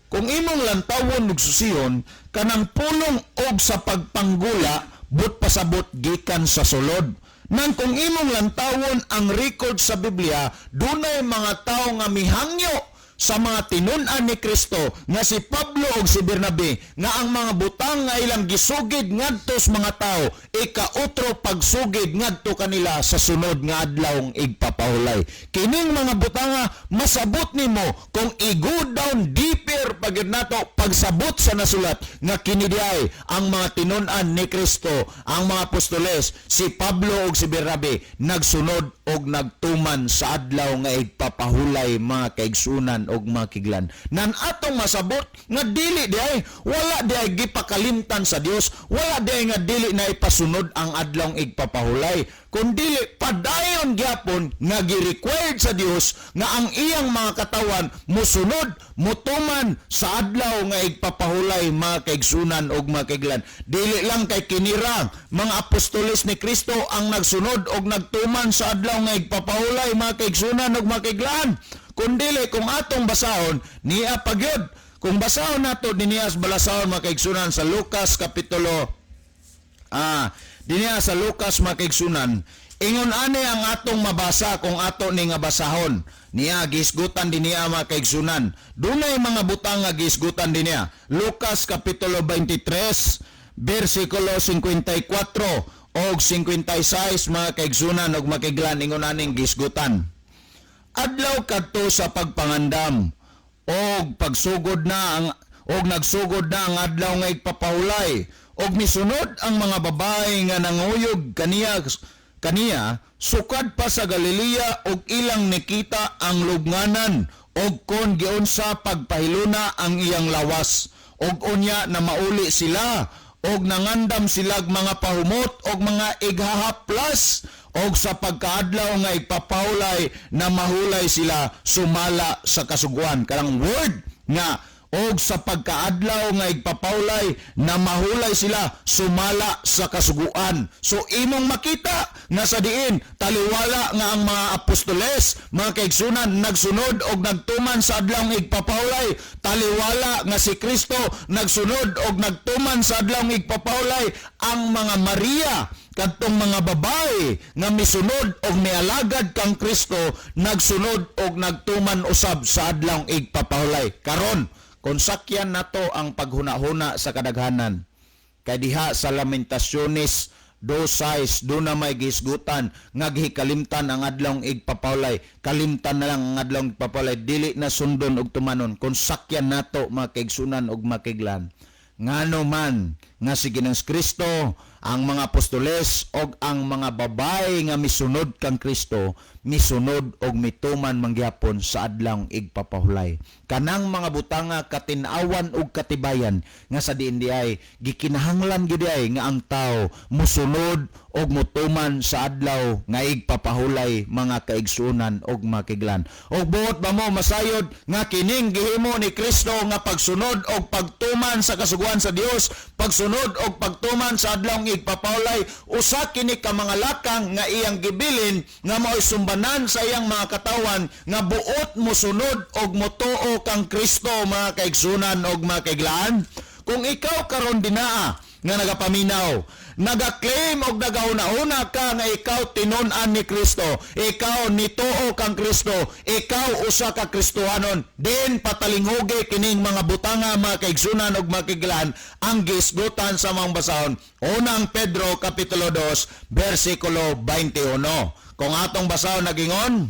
Speaker 2: Kung imong lantawon ug susiyon, kanang pulong og sa pagpanggula but pasabot gikan sa sulod. Nang kung imong lantawon ang record sa Biblia, dunay mga tao nga mihangyo sa mga tinun-an ni Kristo nga si Pablo ug si Bernabe nga ang mga butang nga ilang gisugid ngadto sa mga tao ikautro pagsugid ngadto kanila sa sunod nga adlawng igpapahulay. Kining mga butanga masabot nimo kung i-go down deeper pagid nato pagsabot sa nasulat nga kini diay ang mga tinun-an ni Kristo, ang mga apostoles, si Pablo ug si Bernabe nagsunod og nagtuman sa adlaw nga igpapahulay mga kaigsunan og makiglan. Nan atong masabot nga dili diay wala diay gipakalimtan sa Dios, wala diay nga dili na ipasunod ang adlawng igpapahulay, kun dili padayon gyapon nga gi-required sa Dios nga ang iyang mga katawan mosunod mutuman sa adlaw nga igpapahulay mga kaigsunan og makiglan. Dili lang kay kinirang mga apostoles ni Kristo ang nagsunod og nagtuman sa adlaw nga igpapahulay mga kaigsunan og makiglan, kundili kung atong basahon niya pagyud. Kung basahon nato diniyas balasahon mga kaigsunan sa Lucas kapitulo diniya sa Lucas mga kaigsunan, ingon ani ang atong mabasa kung ato ni nga basahon niya gisgutan diniya mga kaigsunan. Dunay mga butang nga gisgutan diniya. Lucas kapitulo 23 bersikulo 54 og 56 mga kaigsunan og makiglan, ingon aning gisgutan. Adlaw kadto sa pagpangandam og pagsugod na ang nagsugod na ang adlaw nga igpapahulay og misunod ang mga babae nga nanguyog kaniya sukad pa sa Galilea og ilang nikita ang lubnganan og kon giunsa pagpahiluna ang iyang lawas og unya na mauli sila og nangandam silag mga pahumot og mga ighahaplas og sa pagkaadlaw nga igpapahulay na mahulay sila sumala sa kasuguan. Kanang word nga og sa pagkaadlaw nga igpapahulay na mahulay sila sumala sa kasuguan. So imong makita nga sa diin taliwala nga ang mga apostoles mga kaigsunan nagsunod og nagtuman sa adlaw nga igpapahulay. Taliwala nga si Kristo nagsunod og nagtuman sa adlaw nga igpapahulay. Ang mga Maria kadtong mga babae nga misunod og mialagad kang Kristo nagsunod og nagtuman usab sa adlaw igpapahulay. Karon kung sakyan nato ang paghuna-huna sa kadaghanan, kay diha sa Lamentaciones do size do na may gisgutan nga gihikalimtan ang adlawng igpapawlay, kalimtan na lang ang adlawng igpapawlay, dili na sundon og tumanon kung sakyan nato makaigsunan og makiglan. Ngano man nga si Ginoong Kristo, ang mga apostoles og ang mga babae nga misunod kang Kristo, misunod og mituman mangyapon sa adlawng igpapahulay. Kanang mga butanga katinawan og katibayan nga sa diin diay gikinahanglan gyud ay nga ang tao musunod og mutuman sa adlaw nga igpapahulay, mga kaigsunan og makiglan. Og buot ba mo masayod nga kining gihimo ni Kristo nga pagsunod og pagtuman sa kasuguan sa Dios, pagsunod og pagtuman sa adlawng igpapahulay, usa kini ka mga lakang nga iyang gibilin nga mao'y sumbanan sa iyang mga katawan nga buot mosunod og motuo kang Kristo, mga kaigsunan og makiglaan. Kung ikaw karon dinaa nga nagapaminaw, nagaklaim og nagahuna-huna ka nga ikaw tinun-an ni Kristo, ikaw nituo kang Kristo, ikaw usa ka Kristohanon, din patalingoge kining mga butanga, mga kaigsunan og makiglaan ang gisgutan sa mga basahon. Unang Pedro kapitulo 2 bersikulo 21. Kung atong basahon nagingon,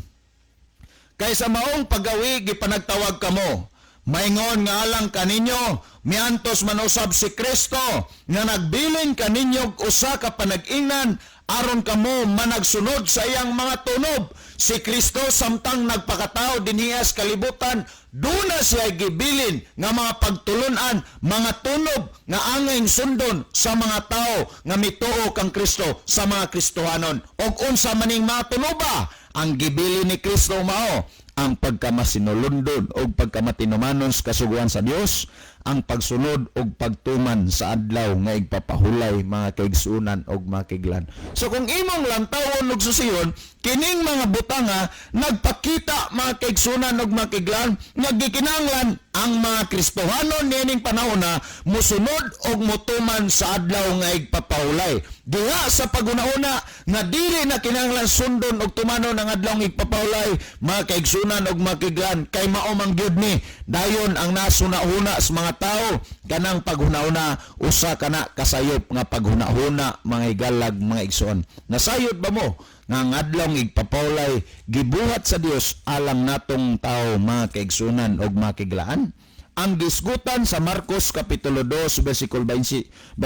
Speaker 2: kaysa maong paggawi gipanagtawag kamo, maingon nga alang kaninyo, miantos man usab si Kristo nga nagbilin kaninyo usa ka panag-ingnan aron kamo managsunod sa iyang mga tunob. Si Kristo samtang nagpakatao dinhiyas kalibutan, duna siya gibilin nga mga pagtulunan, mga tunob nga angay sundon sa mga tao nga mituo kang Kristo, sa mga Kristohanon. Og unsa maning mga tunoba ang gibilin ni Kristo mao? Ang pagkamasinulundon o pagkamatinumanon sa kasuguan sa Dios, ang pagsunod o pagtuman sa adlaw nga igpapahulay, mga kaigsunan o makiglan. So kung imong lantawon og susiyon, kining mga butanga nagpakita, mga kaigsunan o makiglan, naggikinanglan ang mga Kristohanon nining panahon na musunod og mutuman sa adlaw nga igpapahulay. Diha sa paguna-una nga dili na kinahanglan sundon og tumanon ang adlaw nga igpapahulay, mga kaigsunan og makiglan, kay mao man gyud ni dayon ang nasuna-una sa mga tao kanang paghuna-una, usa kana kasayop nga paghuna-una, mga igalag, mga igsoon. Nasayod ba mo nga ang adlaw igpapawlay gibuhat sa Dios alang natong tao, mga kaigsunan og makiglaan? Ang gisgutan sa Marcos kapitulo 2 bersikulo 27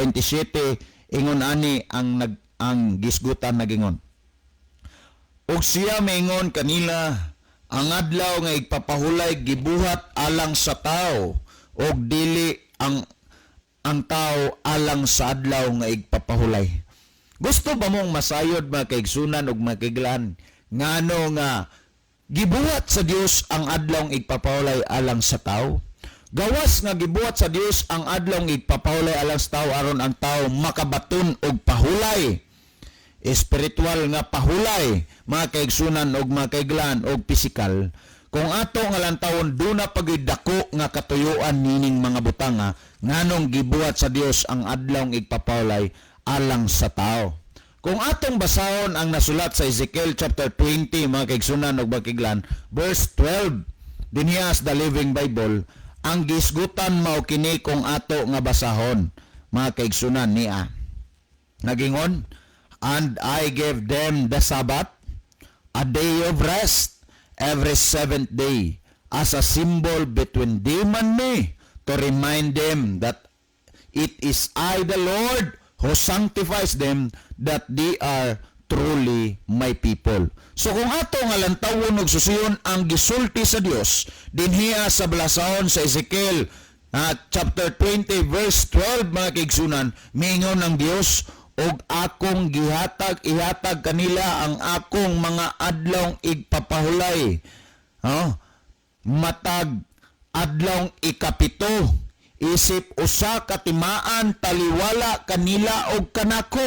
Speaker 2: ingon ani ang gisgutan nagingon, og siya maingon kanila, ang adlaw nga igpapahulay gibuhat alang sa tao, og dili ang tao alang sa adlaw nga igpapahulay. Gusto ba mong masayod, mga kaigsunan og makiglaan, ngano nga gibuhat sa Dios ang adlaw nga igpapahulay alang sa tao? Gawas nga gibuhat sa Dios ang adlaw nga igpapahulay alang sa tao aron ang tao makabaton og pahulay, espiritual nga pahulay, mga kaigsunan og makiglaan og pisikal. Kung ato nga lantawon duna pagidako nga katuyuan nining mga butanga, nganong gibuhat sa Dios ang adlaw nga igpapahulay alang sa tao. Kung atong basahon ang nasulat sa Ezekiel chapter 20, mga kaigsunan og makiglaan, verse 12 dinhiya sa The Living Bible, ang gisgutan mao kini kung ato nga basahon, mga kaigsunan niya. Nagingon, and I gave them the Sabbath, a day of rest, every seventh day, as a symbol between them and me, to remind them that it is I, the Lord, who sanctifies them, that they are truly my people. So kung ato nga lantawon og susiyon ang gisulti sa Dios dinhiya sa balasahon sa Ezekiel chapter 20 verse 12, mga kaigsunan, miingon ang Dios, og akong ihatag kanila ang akong mga adlaw igpapahulay. Matag adlaw ikapito, isip usa katimaan taliwala kanila og kanako,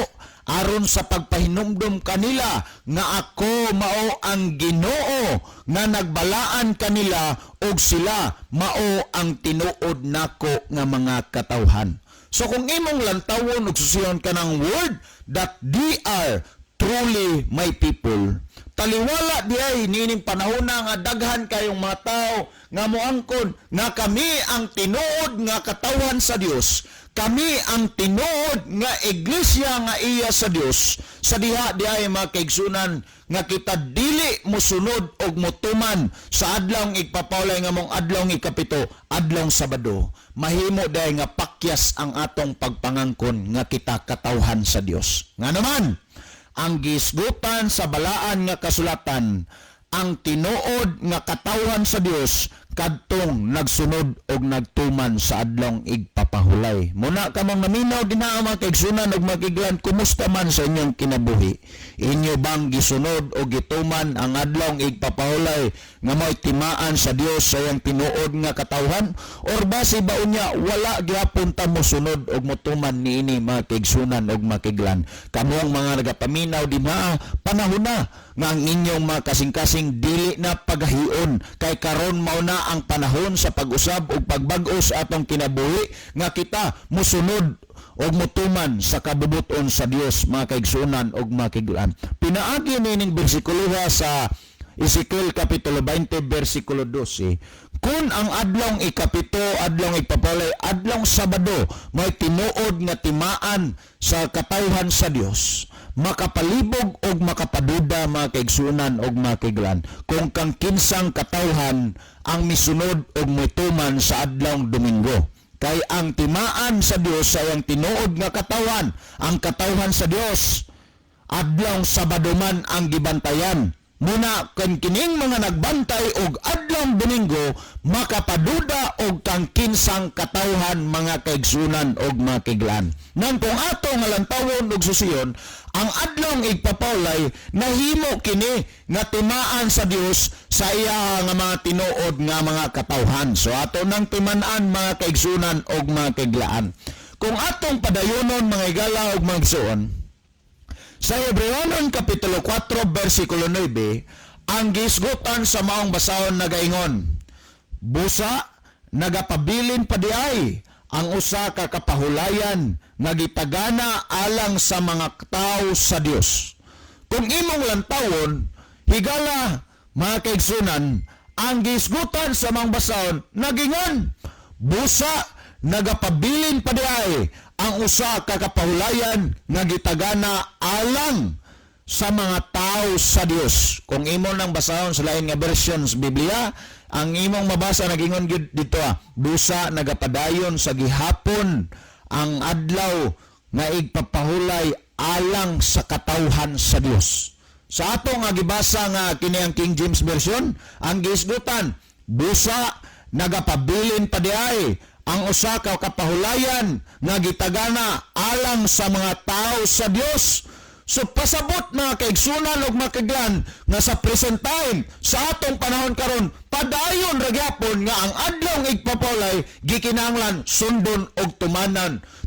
Speaker 2: aron sa pagpahinumdum kanila nga ako mao ang Ginoo nga nagbalaan kanila, og sila mao ang tinuod nako nga mga katawhan. So kung imong lantawon og susiyon ka ng word that they are truly my people. Taliwala diay nining panahon na nga daghan kayong mga tao nga moangkon nga kami ang tinuod nga katawan sa Dios. Kami ang tinuod nga iglesia nga iya sa Dios. Sa diha diay mga kaigsunan nga kita dili mosunod og motuman sa adlawng igpapaulay nga mong adlawng ikapito, adlawng Sabado. Mahimo diay nga pakyas ang atong pagpangangkon nga kita katawhan sa Dios. Nga naman, ang gisgutan sa balaan nga kasulatan, ang tinuod nga katawhan sa Dios kadtong nagsunod og nagtuman sa adlong igpapahulay. Muna ka mong naminaw din ang mga kaigsunan og magiglan, kumusta man sa inyong kinabuhi? Inyo bang gisunod o gituman ang adlong igpapahulay nga mo'y timaan sa Dios sa iyang tinuod nga katawhan? Or basi ba unya wala gyapon ta mo sunod og motuman niini mga kaigsunan og makiglan? Kamong mga nagapaminaw din ha, panahon na nga ang inyong mga kasing-kasing dili na pagahion, kay karon mao na ang panahon sa pag-usab ug pagbag-o sa atong kinabuhi nga kita mosunod og motuman sa kabubuton sa Dios mga kaigsunan og makiglan. Pinaagi nining bersikulo sa Ezekiel kapitulo 20 bersikulo 12. Kung ang adlong ikapito, adlong igpapalay, adlong Sabado may tinuod nga timaan sa katawhan sa Dios, makapalibog og makapaduda mga kaigsunan og makiglan kung kang kinsang katawhan ang misunod og motuman sa adlong Domingo. Kay ang timaan sa Dios sa iyang tinuod nga katawhan, ang katawhan sa Dios, adlong Sabado man ang gibantayan. Muna kan kining mga nagbantay og adlong Domingo makapaduda og kang kinsang katawhan mga kaigsunan og makiglan. Nang kung ato nga lantawon og susiyon, ang adlong igpapaulay nahimo kini nga timaan sa Dios sa iya nga mga tinuod nga mga katawhan. So ato nang timan-an mga kaigsunan og makiglaan. Kung atong padayonon mga igala og magsuon, sa Hebreonon kapitulo 4 bersikulo 9, ang gisgutan sa maong basahon nagaingon, busa nagapabilin pa diay ang usa ka kapahulayan nga gitagana alang sa mga tao sa Dios. Kung imong lantawon, higala mga kaigsunan, ang gisgutan sa maong basahon nagingon, busa nagapabilin pa diay ang usa ka kapahulayan nga gitagana alang sa mga tao sa Dios. Kung imo nang basahon sa lain nga versions Biblia, ang imong mabasa nagingon gyud dito, busa nagapadayon sa gihapon ang adlaw nga igpapahulay alang sa katawhan sa Dios. Sa ato nga gibasa nga kini ang King James version, ang gisgutan, busa nagapabilin pa diay ang usa ka kapahulayan nga gitagana alang sa mga tao sa Dios. So pasabot na kaigsunan og makiglan nga sa present time, sa atong panahon karon, padayon ra gyapon nga ang adlong igpapawlay gikinahanglan sundon og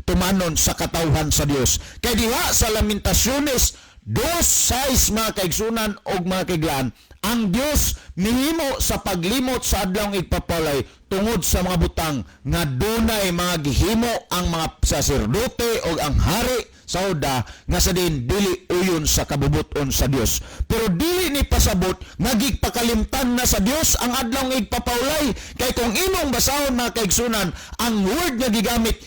Speaker 2: tumanon sa katawhan sa Dios. Kay diha sa Lamentaciones 2:6 mga kaigsunan og makiglan, ang Dios mihimo sa paglimot sa adlawng igpapalay tungod sa mga butang nga dunay mga gihimo ang mga saserdote o ang hari sa Huda nga sa din dili uyon sa kabubuton sa Dios. Pero dili ni pasabot nga gigpakalimtan na sa Dios ang adlawng igpapawlay. Kay kung imong basahon mga kaigsunan, ang word nga gigamit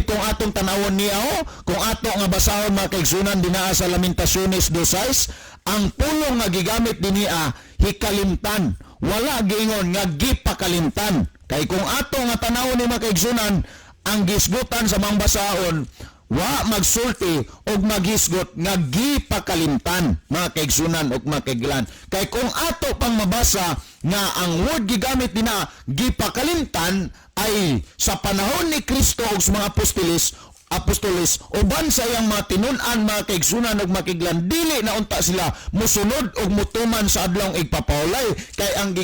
Speaker 2: kung atong tanawon niya kung ato nga basahon mga kaigsunan dinaa sa Lamentaciones 2:6, ang pulong nga gigamit dinhiya hikalimtan, wala giingon nga gipakalimtan. Kay kung ato nga tanawon ni mga kaigsunan, ang gisgutan sa mga basahon wa magsulti og maghisgot nga gipakalimtan mga kaigsunan og mga kaiglan. Kay kung ato pang mabasa nga ang word gigamit dina gipakalimtan ay sa panahon ni Kristo og sa mga apostoles uban sa iyang mga tinun-an mga kaigsunan ug makiglan, dili na unta sila musunod og mutuman sa adlawng igpapawlay. Kay ang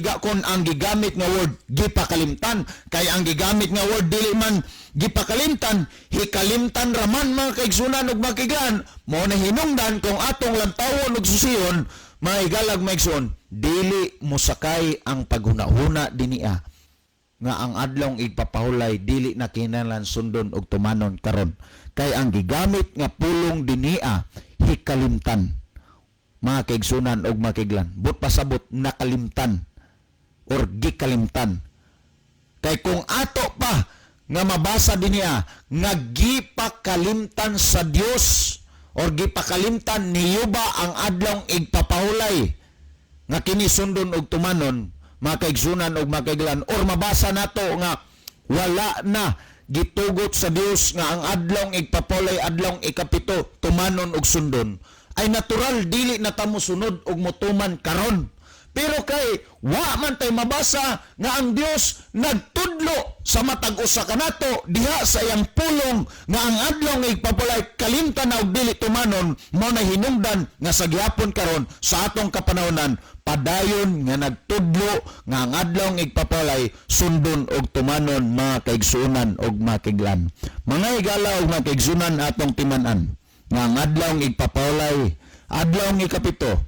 Speaker 2: gigamit nga word gipakalimtan, kay ang gigamit nga word dili man gipakalimtan, hikalimtan raman mga kaigsunan ug makiglan. Mao na hinungdan kung atong lantawon ug susiyon mga igalag maigsoon, dili mosakay ang paghuna-huna dinhiya nga ang adlong igpapahulay dili na kinahanglan sundon og tumanon karon. Kay ang gigamit nga pulong dinia hikalimtan. Mga kaigsunan og makiglan. But pasabot nakalimtan or gikalimtan. Kay kung ato pa nga mabasa dinia nga gipakalimtan sa Dios or gipakalimtan ni Yuba ang adlong igpapahulay nga kini sundon og tumanon, mga kaigsunan og makiglan, or mabasa nato nga wala na gitugot sa Dios nga ang adlong igpapahulay adlong ikapito tumanon og sundon, ay natural dili na ta mosunod og motuman karon. Pero kay wa man tay mabasa nga ang Dios nagtudlo sa matag usa kanato diha sa iyang pulong nga ang adlong igpapulay kalimtan na og dili tumanon, mao na hinungdan nga sa gihapon karon sa atong kapanahonan padayon nga nagtudlo nga ang adlong igpapulay sundon og tumanon, mga kaigsunan og makiglan. Mga higala og mga kaigsunan atong timan-an nga ang adlong igpapulay adlong ikapito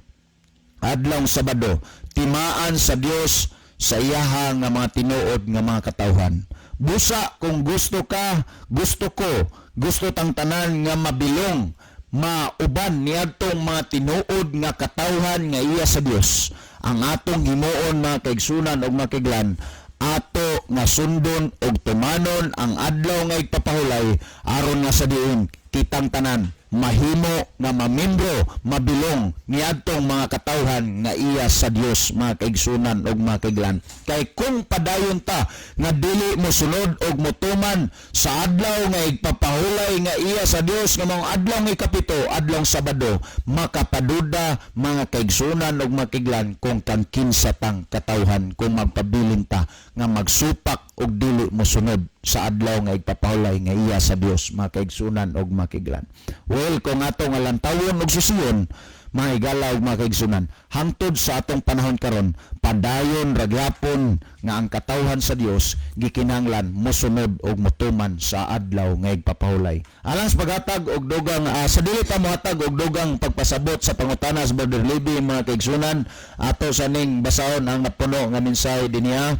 Speaker 2: adlong Sabado, timaan sa Dios sa iyaha nga mga tinuod nga mga katawhan. Busa kung gusto ka, gusto ko, gusto tang tanan nga mabilong, mauban niadtong mga tinuod nga katawhan nga iya sa Dios. Ang atong himuon mga kaigsunan og makiglan, ato nga sundon og tumanon ang adlaw nga igpapahulay aron nga sa diin kitang tanan mahimo nga mamembro mabilong niadtong mga katawhan nga iya sa Dios, mga kaigsunan og makiglan. Kay kung padayon ta nga dili mo sunod og motuman sa adlaw nga igpapahulay nga iya sa Dios nga mga adlaw nga ikapito adlaw Sabado, makapaduda mga kaigsunan og makiglan kung kang kinsa tang katawhan kung magpabilin ta nga magsupak og dili mo sunod sa adlaw nga igpapahulay nga iya sa Dios, mga kaigsunan og makiglan. Well, kung ato nga lantawon og susiyon, mga higala og mga kaigsunan, hangtod sa atong panahon karon, padayon ragyapon nga ang katawhan sa Dios gikinahanglan mosunod og motuman sa adlaw nga igpapahulay. Alang sa paghatag og dugang sa dili ta mohatag og dugang pagpasabot sa pangutana sa Brother Libby, mga kaigsunan, ato sa ning basahon ang napuno nga mensahe niya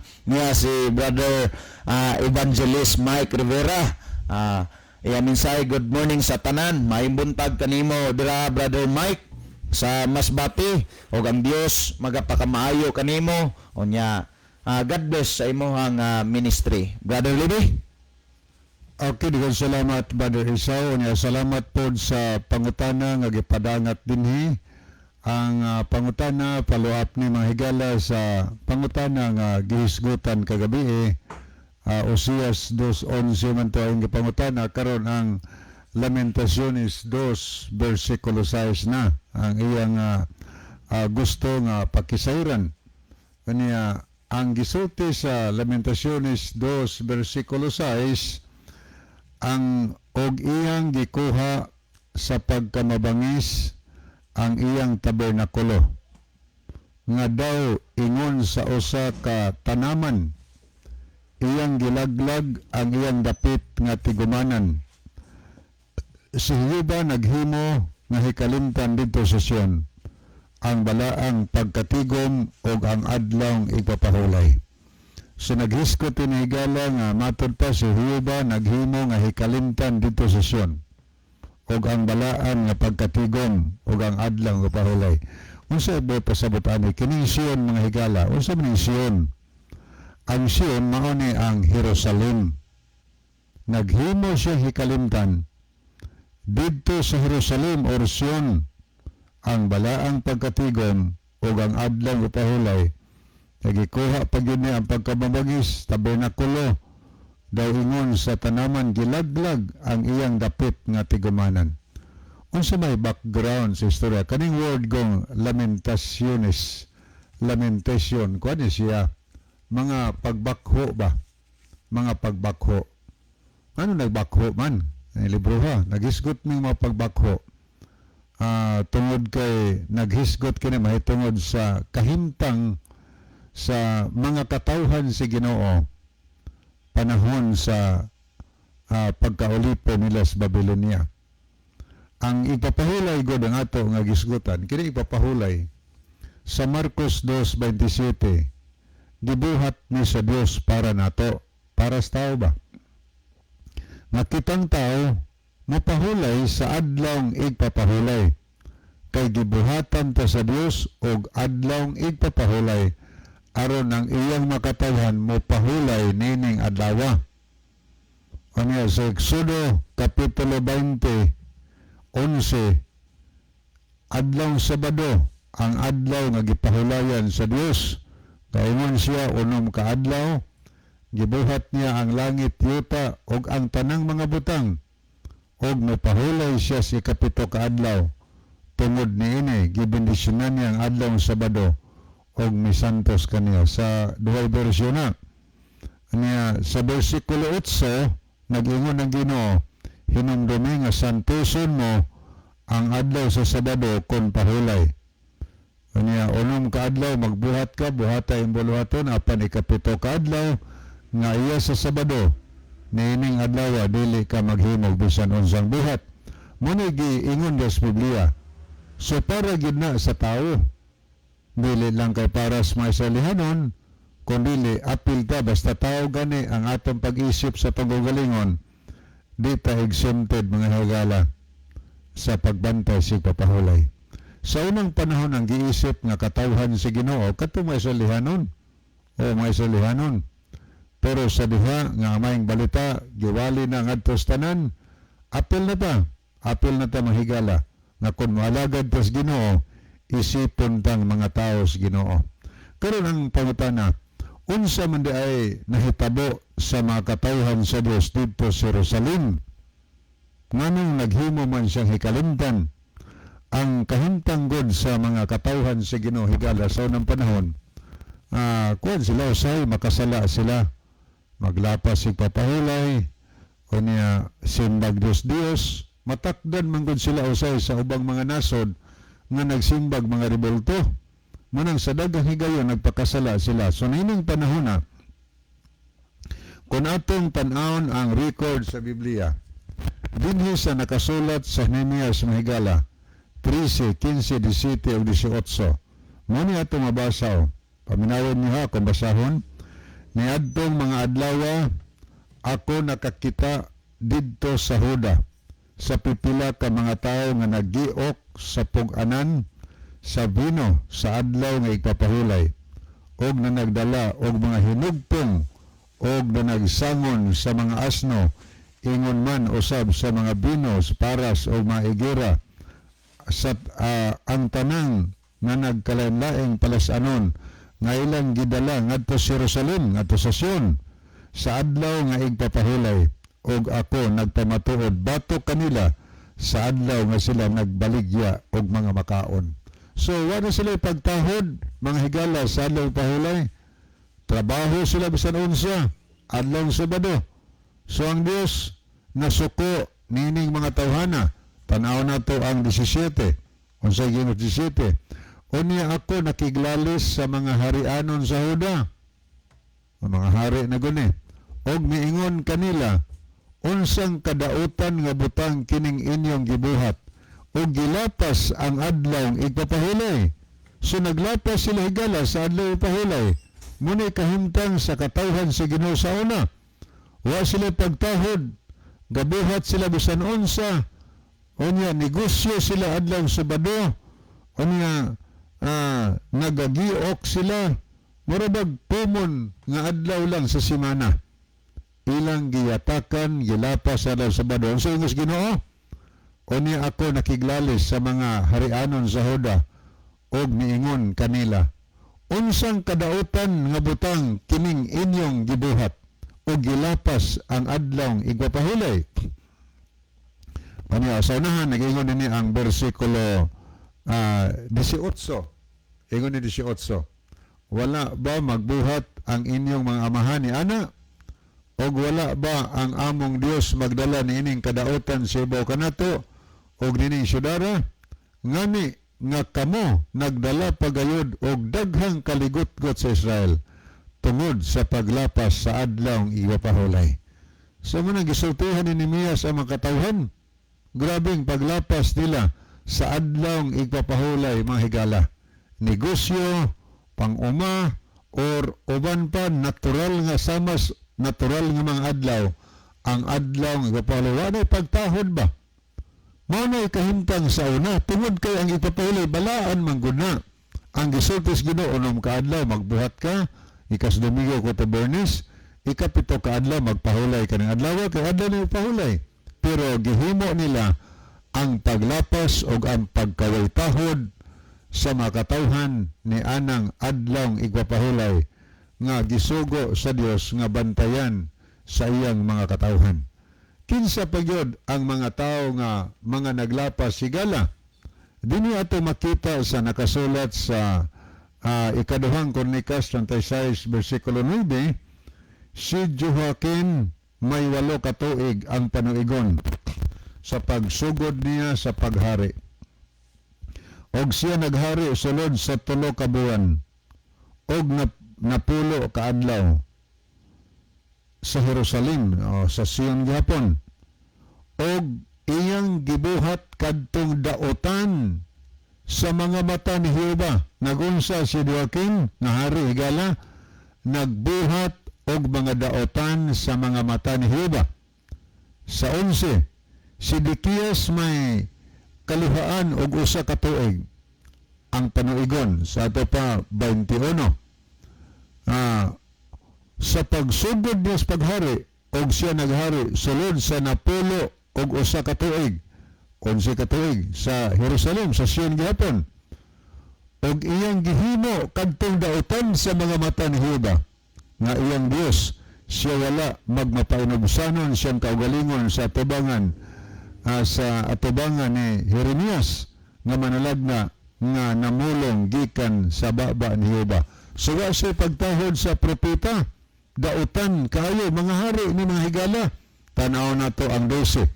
Speaker 2: si Brother Evangelist Mike Rivera. Iya mensahe, good morning sa tanan, mahimbutag kanimo dira Brother Mike sa Masbati, og ang Dios magapakamaayo kanimo unya. God bless sa imong ministry, Brother Libby.
Speaker 1: Okay, digan salamat Brother Isaw. Unya salamat po sa pangutana nga gipadangat dinhi. Ang pangutana follow up ni mga higala sa pangutana nga gihisgutan kagabi Osias 2:11 man to ang gipangutana karon ang Lamentaciones 2 versikulo 6 na ang iyang gusto nga pakisayran. Kaniya ang gisulti sa Lamentaciones 2 versikulo 6 ang og iyang gikuha sa pagkamabangis ang iyang tabernakulo nga daw ingon sa usa ka tanaman, iyang gilaglag ang iyang dapit nga tigumanan. Si Yuba naghimo nga hikalimtan dito sa Sion ang balaang pagkatigom og ang adlaw igpapahulay. So naghiskot ni higala nga matod pa si Yuba naghimo nga hikalimtan dito sa Sion og ang balaan nga pagkatigom og ang adlaw igpapahulay. Unsa ba pasabot ani kini Sion, mga higala? Unsa man Sion? Ang Sion mao ni ang Jerusalem. Naghimo siya hikalimtan dito sa Jerusalem or Sion ang balaang pagkatigom o ang adlaw upahulay. Nagikuha pa yun niya ang pagkababagis, tabernakulo, daw ingon sa tanaman gilaglag ang iyang dapit nga tigumanan. Unsa may background sa istorya? Kaning word kong lamentaciones, lamentation, kuha siya, mga pagbakho ba? Mga pagbakho. Ano nagbakho man? Libro ha, naghisgot ng mga pagbakho. Tungod kay naghisgot kini mahitungod sa kahimtang sa mga katawhan si Ginoo panahon sa pagkaulipo nila sa Babylonia. Ang ipapahulay gud ang ato nga gisgutan kini ipapahulay sa Marcos 2:27. gibuhat ni sa Dios para nato, para sa tao ba? Nga kitang tao mapahulay sa adlawng igpapahulay, kay gibuhatan ta sa Dios og adlawng igpapahulay aron ang iyang makatawhan mopahulay nining adlaw. Ano sa Exodo Kapitulo 20, 11, adlawng Sabado ang adlaw nga gipahulayan sa Dios. Kaingon siya unom ka adlaw, gibuhat niya ang langit, yuta og ang tanang mga butang, og mapahulay siya si kapito ka adlaw. Tungod niini gibendisyonan niya ang adlaw Sabado og misantos kaniya. Sa duhay bersyon na niya sa bersikulo 8 nag-ingon ang Ginoo, hinumdumi nga santuson mo ang adlaw sa Sabado kon pahulay. Niya unom ka adlaw magbuhat ka, buhata imong buluhaton apan ikapito ka adlaw nga iya sa Sabado niining adlaw dili ka maghimog bisan unsang buhat. Muna giingon sa Biblia. So para gid na sa tao, dili lang kay para sa mga salihanon, kundi apil ta basta tao gani ang atong pag-isip sa paggugalingon, di ta exempted mga higala sa pagbantay sa papahulay. Sa unang panahon ang giisip nga katawhan si Ginoo kadto may salihanon o may salihanon. Pero sa diha nga mayng balita giwali na ngadto sa tanan, apil na ta mahigala nga kun moalagad ta sa Ginoo, isipon tang mga tao sa Ginoo. Karon ang pangutana, unsa man di ay nahitabo sa mga katawhan sa Dios dito sa Jerusalem? Nganong naghimo man siyang hikalimtan ang kahimtang god sa mga katawhan sa Ginoo higala sa unang panahon? Kuan sila usay makasala sila, maglapas sig papahulay o niya simbag Dios, matakdan man gud sila usay sa ubang mga nasod nga nagsimbag mga rebulto. Manang sa daghang higayon nagpakasala sila. So nining panahon na, kung atong tan-awon ang record sa Biblia, dinhi sa nakasulat sa Nehemias mahigala 13, 15, 17 o 18. Muna atong mabasa. Paminawon niyo ha kung basahon. Niadtong mga adlaw ako nakakita didto sa Huda sa pipila ka mga tao nga naggiok sa pug-anan sa bino sa adlaw nga igpapahulay, og na nagdala og mga hinugpong og na nagsangon sa mga asno, ingon man usab sa mga binos, paras o mga igera, sa ang tanang nga nagkalain-laing palasanon nga ilang gidala ngadto sa Jerusalem, ngadto sa Sion sa adlaw nga igpapahulay, og ako nagpamatuod batok kanila sa adlaw nga sila nagbaligya og mga makaon. So wala sila pagtahod mga higala sa adlaw pahulay, trabaho sila bisan unsa adlaw Sabado. So ang Dios nasuko nining mga tawhana. Tanaw na to ang 17. Unsay ginoo 17. Unya ako nakiglalis sa mga harianon sa Huda. Ang mga hari na guni. Og miingon kanila, unsang kadautan nga butang kining inyong gibuhat, og gilapas ang adlaw igpapahulay. So naglapas sila higala sa adlaw pahulay. Muna kahimtang sa katawhan sa Ginoo sa una. Wa sila pagtahod. Gabuhat sila bisan unsa. Unya negosyo sila adlaw Sabado. Unya nagagiok sila. Murabag pumon nga adlaw lang sa semana. Ilang giyatakan, gilapas sa adlaw Sabado. So ingos Ginoo, unya ako nakiglalis sa mga harianon sa Huda og miingon kanila, unsang kadautan nga butang kining inyong gibuhat og gilapas ang adlaw igpapahulay. Kanya sa unahan nag-ingon ni ang bersikulo 18. Ingon ni 18. Wala ba magbuhat ang inyong mga amahan ni ana? Og wala ba ang among Dios magdala niining kadautan sa ibaw kanato og nining syudara? Ngani nga kamo nagdala pagayod og daghang kaligot-got sa Israel tungod sa paglapas sa adlaw igpapahulay. So muna gisultihan ni Nehemias ang mga katawhan. Grabing paglapas nila sa adlaw igpapahulay mga higala. Negosyo, pang-uma, or uban pa natural nga samas natural nga mga adlaw, ang adlaw nga ipapahulay wala pagtahod ba? Mao na ikahimtang sa una tungod kay ang ipapahulay balaan mangguna. Ang gisultis Ginoo unom ka adlaw magbuhat ka, ikas Domingo ko to Bernes, ikapito ka adlaw magpahulay kaning adlaw kay adlaw na ipahulay. Pero gihimo nila ang paglapas o ang pagkawaytahod sa mga katawhan ni anang adlaw igpapahulay nga gisugo sa Dios nga bantayan sa iyang mga katawhan. Kinsa pagyod ang mga tao nga mga naglapas sigala. Dini ato makita sa nakasulat sa ikaduhang Kronikas 36 versikulo 9, si Joaquin may 8 ka tuig ang panuigon sa pagsugod niya sa paghari. Og siya naghari sulod sa 3 ka buwan og napulo ka adlaw sa Jerusalem o sa Sion gihapon, og iyang gibuhat kadtong daotan sa mga mata ni Jehova. Nagunsa si Joaquin nga hari higala, nagbuhat og mga daotan sa mga mata ni Jehova. Sa 11, si Dikias may kaluhaan og 1 ka tuig ang panuigon. Sa ato pa 21, sa pagsugod niya sa paghari og siya naghari sulod sa napulo og 1 ka tuig, 11 ka tuig sa Jerusalem sa Sion gihapon, og iyang gihimo kadtong daotan sa mga mata ni Jehova nga iyang Dios. Siya wala magmapainubsanon siyang kaugalingon sa atubangan sa atubangan ni Jeremias nga manalagna nga namulong gikan sa baba ni Jehova. So wa siya pagtahod sa propeta, daotan kayo mga hari ni mga higala. Tanaw na to ang 12.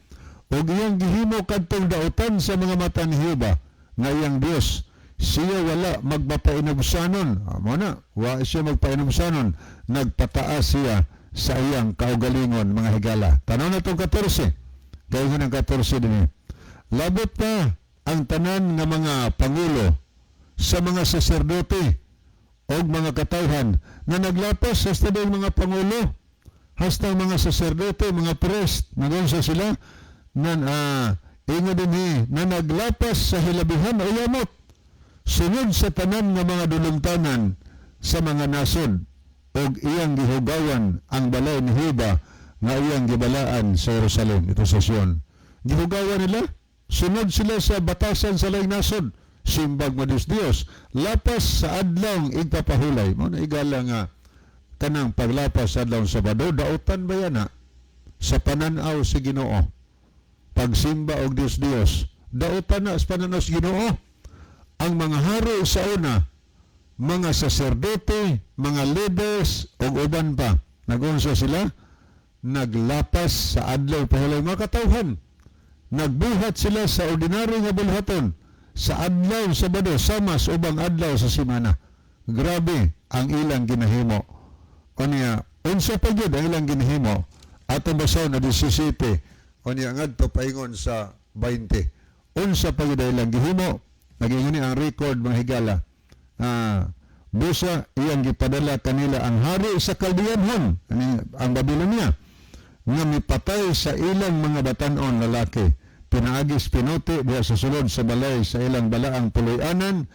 Speaker 1: Og iyang gihimo kadtong daotan sa mga mata ni Jehova nga iyang Dios. Siya wala magpapainubsanon. Amo na, wa siya magpainubsanon. Nagpataas siya sa iyang kaugalingon mga higala. Tanaw na to 14. Gayun ang 14 din. Labot pa ang tanan nga mga pangulo sa mga saserdote og mga katawhan na naglapas sa estadong mga pangulo, hasta mga saserdote, mga priest, nagunsa sila ingo din na naglapas sa hilabihan o yamot sunod sa tanan nga mga dulumtanan sa mga nasod og iyang gihugawan ang balay ni Jehova nga iyang gibalaan sa Jerusalem. Ito sa Sion. Gihugawan nila, sunod sila sa batasan sa laing nasod, simbag Dios, lapas sa adlaw igpapahulay. Mo na igala nga kanang paglapas sa adlaw Sabado, daotan ba yan sa pananaw si Ginoo. Pagsimba og Dios, daotan na sa pananaw si Ginoo. Ang mga hari sa una, mga saserdote, mga leaders og uban pa, nagunsa sila, naglapas sa adlaw pahulay mga katawhan. Nagbuhat sila sa ordinaryo nga bulhaton sa adlaw Sabado sama sa ubang adlaw sa semana. Grabe ang ilang ginahimo. O niya, unsa pa gyud ang ilang ginahimo atong basaw na 17. O niya ngadto paingon sa 20. Unsa pa gyud ang ilang gihimo? Naging ang record mga higala. Busa iyang gipadala kanila ang hari sa Kaldianhon, ang Babilonia, nga mipatay sa ilang mga batan-on lalaki. Pinaagis pinuti diha sa sulod sa balay sa ilang balaang puloy-anan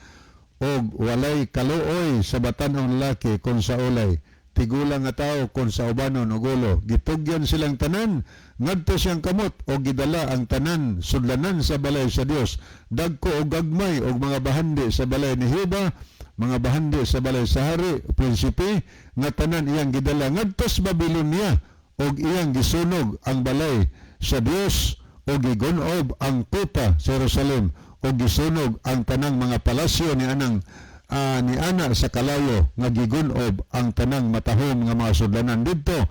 Speaker 1: o walay kaluoy sa batan-on lalaki kung sa ulay. Tigulang nga tao kung sa ubanon o gulo. Gitugyan silang tanan, ngadto siyang kamot o gidala ang tanan sudlanan sa balay sa Dios. Dagko o gagmay o mga bahandi sa balay ni Jehova, mga bahandi sa balay sa hari, prinsipe, nga tanan iyang gidala ngadto sa Babilonia o iyang gisunog ang balay sa Dios o gigunob ang tuta sa Jerusalem o gisunog ang tanang mga palasyo ni ana sa kalayo nga gigunob ang tanang matahom nga mga sudlanan didto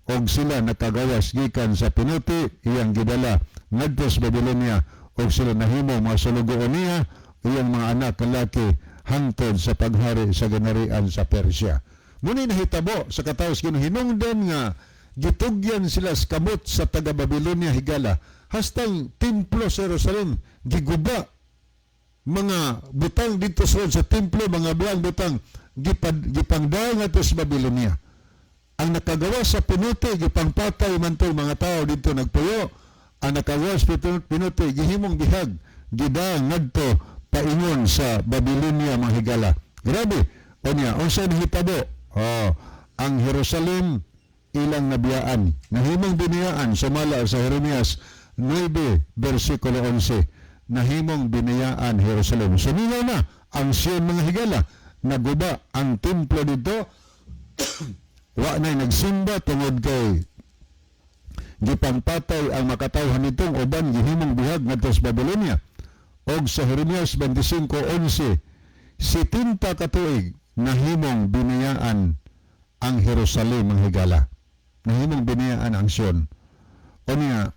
Speaker 1: og sila nakagawas gikan sa pinuti iyang gidala ngadto sa Babilonia og sila nahimo mga sulugoon niya iyang mga anak lalaki hangtod sa paghari sa ganarian sa Persia. Muni nahitabo sa kataos hinungdan nga gitugyan sila sa kamot sa taga Babilonia higala hastang templo sa Jerusalem giguba mga butang dito sa templo, mga bilang butang gipangday ngadto sa Babylonia. Ang nakagawa sa pinuti gipangpatay man to'y mga tao dito nagpuyo. Ang nakagawa sa pinuti gihimong bihag gida ngadto paingon sa Babylonia mga higala. Grabe. Unya unsa nahitabo? Ang Jerusalem ilang nabiyaan. Nahimong biniyaan sumala sa Jeremias 9 versikulo 11. Nahimong biniyaan Jerusalem. Sumingaw na ang Sion mga higala. Naguba ang templo dito. Wa na'y nagsimba tungod kay gipangpatay ang makatawhan nitong uban gihimong bihag ngadto sa Babylonia. Og sa Jeremias 25:11 70 ka tuig nahimong biniyaan ang Jerusalem ang higala. Nahimong biniyaan ang Sion. Unya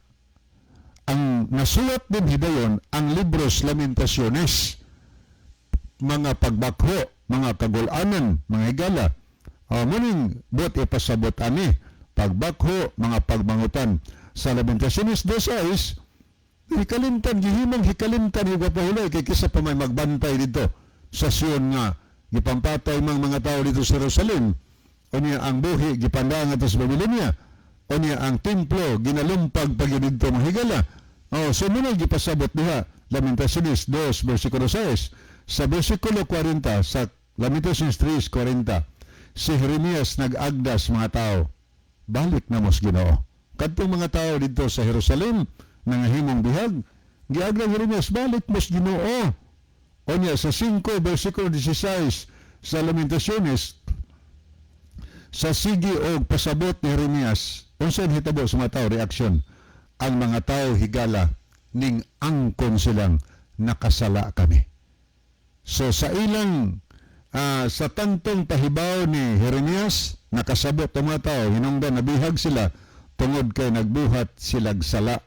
Speaker 1: ang nasulat din hidayon ang libros Lamentaciones, mga pagbakho, mga kagulanan, mga higala. Muning bot ipasabot ani pagbakho, mga pagmangutan sa Lamentaciones 2:6. Hikalimtan, gihimong hikalimtan yung kapahulay kay kisa pa may magbantay dito sa Sion nga gipampatay mga tao dito sa Jerusalem. Unya ang buhi gipandaan nga sa Babylonia. Unya ang templo ginalumpag pag dito mga higala. So muna gipasabot diha Lamentaciones 2 versikulo 6. Sa versikulo 40 sa Lamentaciones 3:40 si Jeremias nag-agdas mga tao, balik na mos Ginoo. Kadtong mga tao dito sa Jerusalem nangahimong bihag, giagda Jeremias, balik mos Ginoo. Onya sa 5 versikulo 16 sa Lamentaciones, sa sige og pasabot ni Jeremias, unsa hitabo sa mga tao reaksyon? Ang mga tao higala ning angkon silang nakasala kami. So sa ilang sa tantong pahibaw ni Jeremias, nakasabot ang mga tao, hinungdan nabihag sila tungod kay nagbuhat silag sala.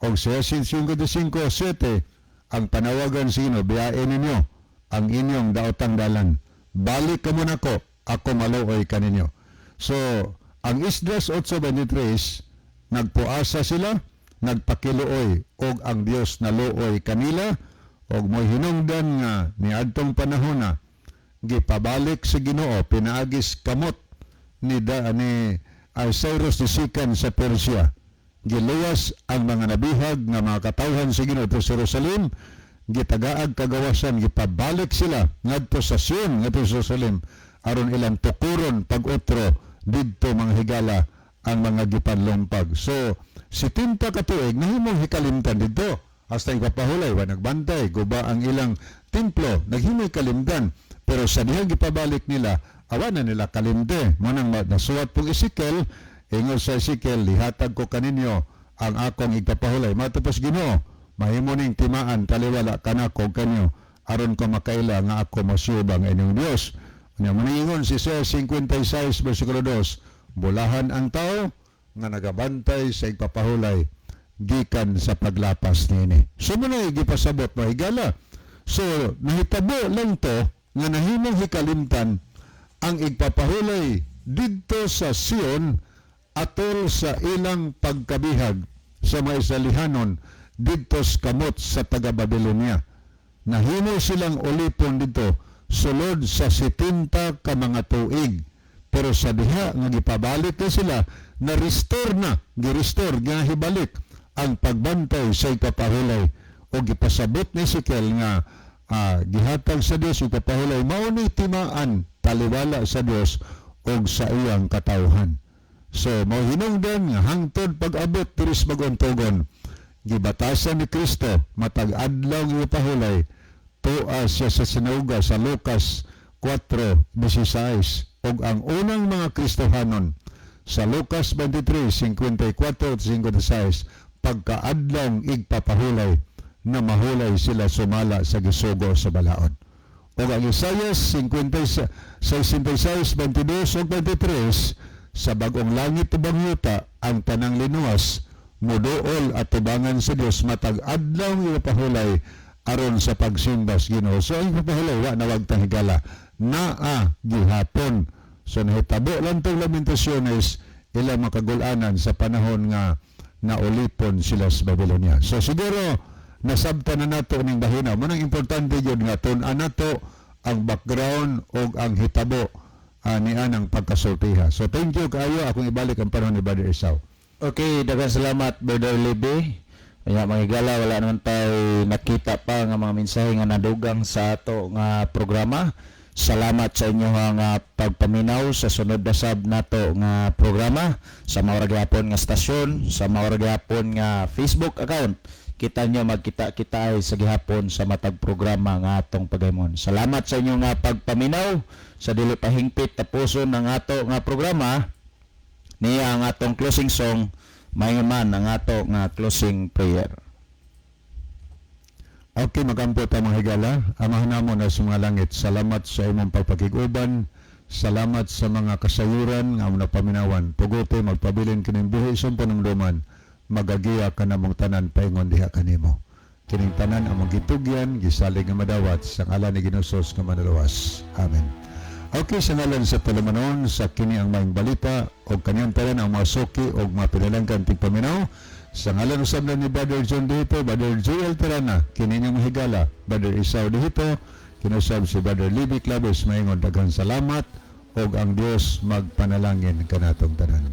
Speaker 1: Og sa 55:7 ang panawagan sa Ginoo, biyain ninyo ang inyong daotang dalan. Balik kamo nako, ako maluoy kaninyo. So ang Esdras 8:23 nagpuasa sila, nagpakiluoy og ang Dios naluoy kanila og mo'y hinungdan nga niadtong panahon na gipabalik sa Ginoo pinaagis kamot ni Cyrus II sa Persia. Giluwas ang mga nabihag nga mga katawhan sa Ginoo sa Jerusalem, gitagaag kagawasan, gipabalik sila ngadto sa Sion ngadto sa Jerusalem aron ilang tukuron pag-utro didto mga higala ang mga gipanlumpag. So 70 ka tuig nahimong hikalimtan didto hasta ipapahulay wa nagbantay guba ang ilang templo, naghimay kalimtan. Pero sa diha gipabalik nila, awa na nila kalimte. Manang nasuwat pong Ezekiel, ingon sa Ezekiel, lihatag ko kaninyo ang akong igpapahulay. Matapos Ginoo, mahimo ning timaan, taliwala kanako kanyo, aron ko makaila nga ako masubang inyong Dios. Maningon si Isaiah 56 versikulo 2, bulahan ang tao nga nagabantay sa igpapahulay gikan sa paglapas niini. So muna gipasabot mo higala. So nahitabo lang to nga nahimong hikalimtan ang igpapahulay didto sa Sion atol sa ilang pagkabihag sa mga Israelihanon didto sa kamot sa taga-Babylonia. Nahimo silang ulipon dito sulod sa 70 ka mga tuig. Pero sa diha nga gipabalik na sila, na-restore na, gi-restore, ginahibalik ang pagbantay sa ikapahulay o gipasabot ni Ezekiel nga gihatag sa Dios ikapahulay mao ni timaan taliwala sa Dios og sa iyang katawhan. So mao hinungdan nga hangtod pag-abot diri sa bag-ong tugon gibatasan ni Kristo matag adlaw nga ipahulay tuwa siya sa sinagoga sa Lucas 4:16 og ang unang mga Kristohanon sa Lucas 23:54-56 pagkaadlaw igpapahulay na mahulay sila sumala sa gisugo sa balaod. O ang Isaias 66:22-23 sa bagong langit ubang yuta ang tanang linuwas muduol at tubangan sa Dios matag adlaw ipahulay aron sa pagsimbas Ginoo. So ang ipahulay wa na wag tahigala naa gihapon. So nahitabo lang tong Lamentaciones ilang makagulanan sa panahon nga naulipon sila sa Babylonia. So siguro nasabta na nato ning bahina. Manang importante yun nga tun-an nato ang background o ang hitabo niya ng pagkasultiha. So thank you kayo. Akong ibalik ang panahon ni Brother Esau.
Speaker 2: Okay, daghang salamat Brother Libby. Kaya mga higala, wala naman tayo nakita pa nga mga mensahe nga nadugang sa ato nga programa. Salamat sa inyo nga pagpaminaw sa sunod na sab nato nga programa sa mga gyapon nga stasyon, sa mga gyapon nga Facebook account. Kita nyo magkita-kita ay sa gihapon sa matag programa nga atong pagayman. Salamat sa inyo nga pagpaminaw sa dili pa hingpit tapuson ng ato nga programa. Niya ang atong closing song, mayon man ang ato nga closing prayer.
Speaker 1: Okay, magampo ta mga higala. Amahan namo na sa mga langit. Salamat sa imong pagpakiguban. Salamat sa mga kasayuran nga among napaminawan. Pugote magpabilin kining buhi sa panungduman. Magagiya ka namong tanan paingon diha kanimo. Kining tanan among gitugyan, gisalig nga madawat sa ngalan ni Ginoos nga manluwas. Amen. Okay, sa ngalan sa tulumanon sa kini ang maayong balita o kaniyang tanan ang mga suki o mga pinalanggan tigpaminaw. Sa ngalan usab na ni Brother John Dihito, Brother Joel Terana, kini niyang mahigala, Brother Esau Dihito, kinusab si Brother Libby Claves, maingon daghang salamat o ang Dios magpanalangin kanatong tanan.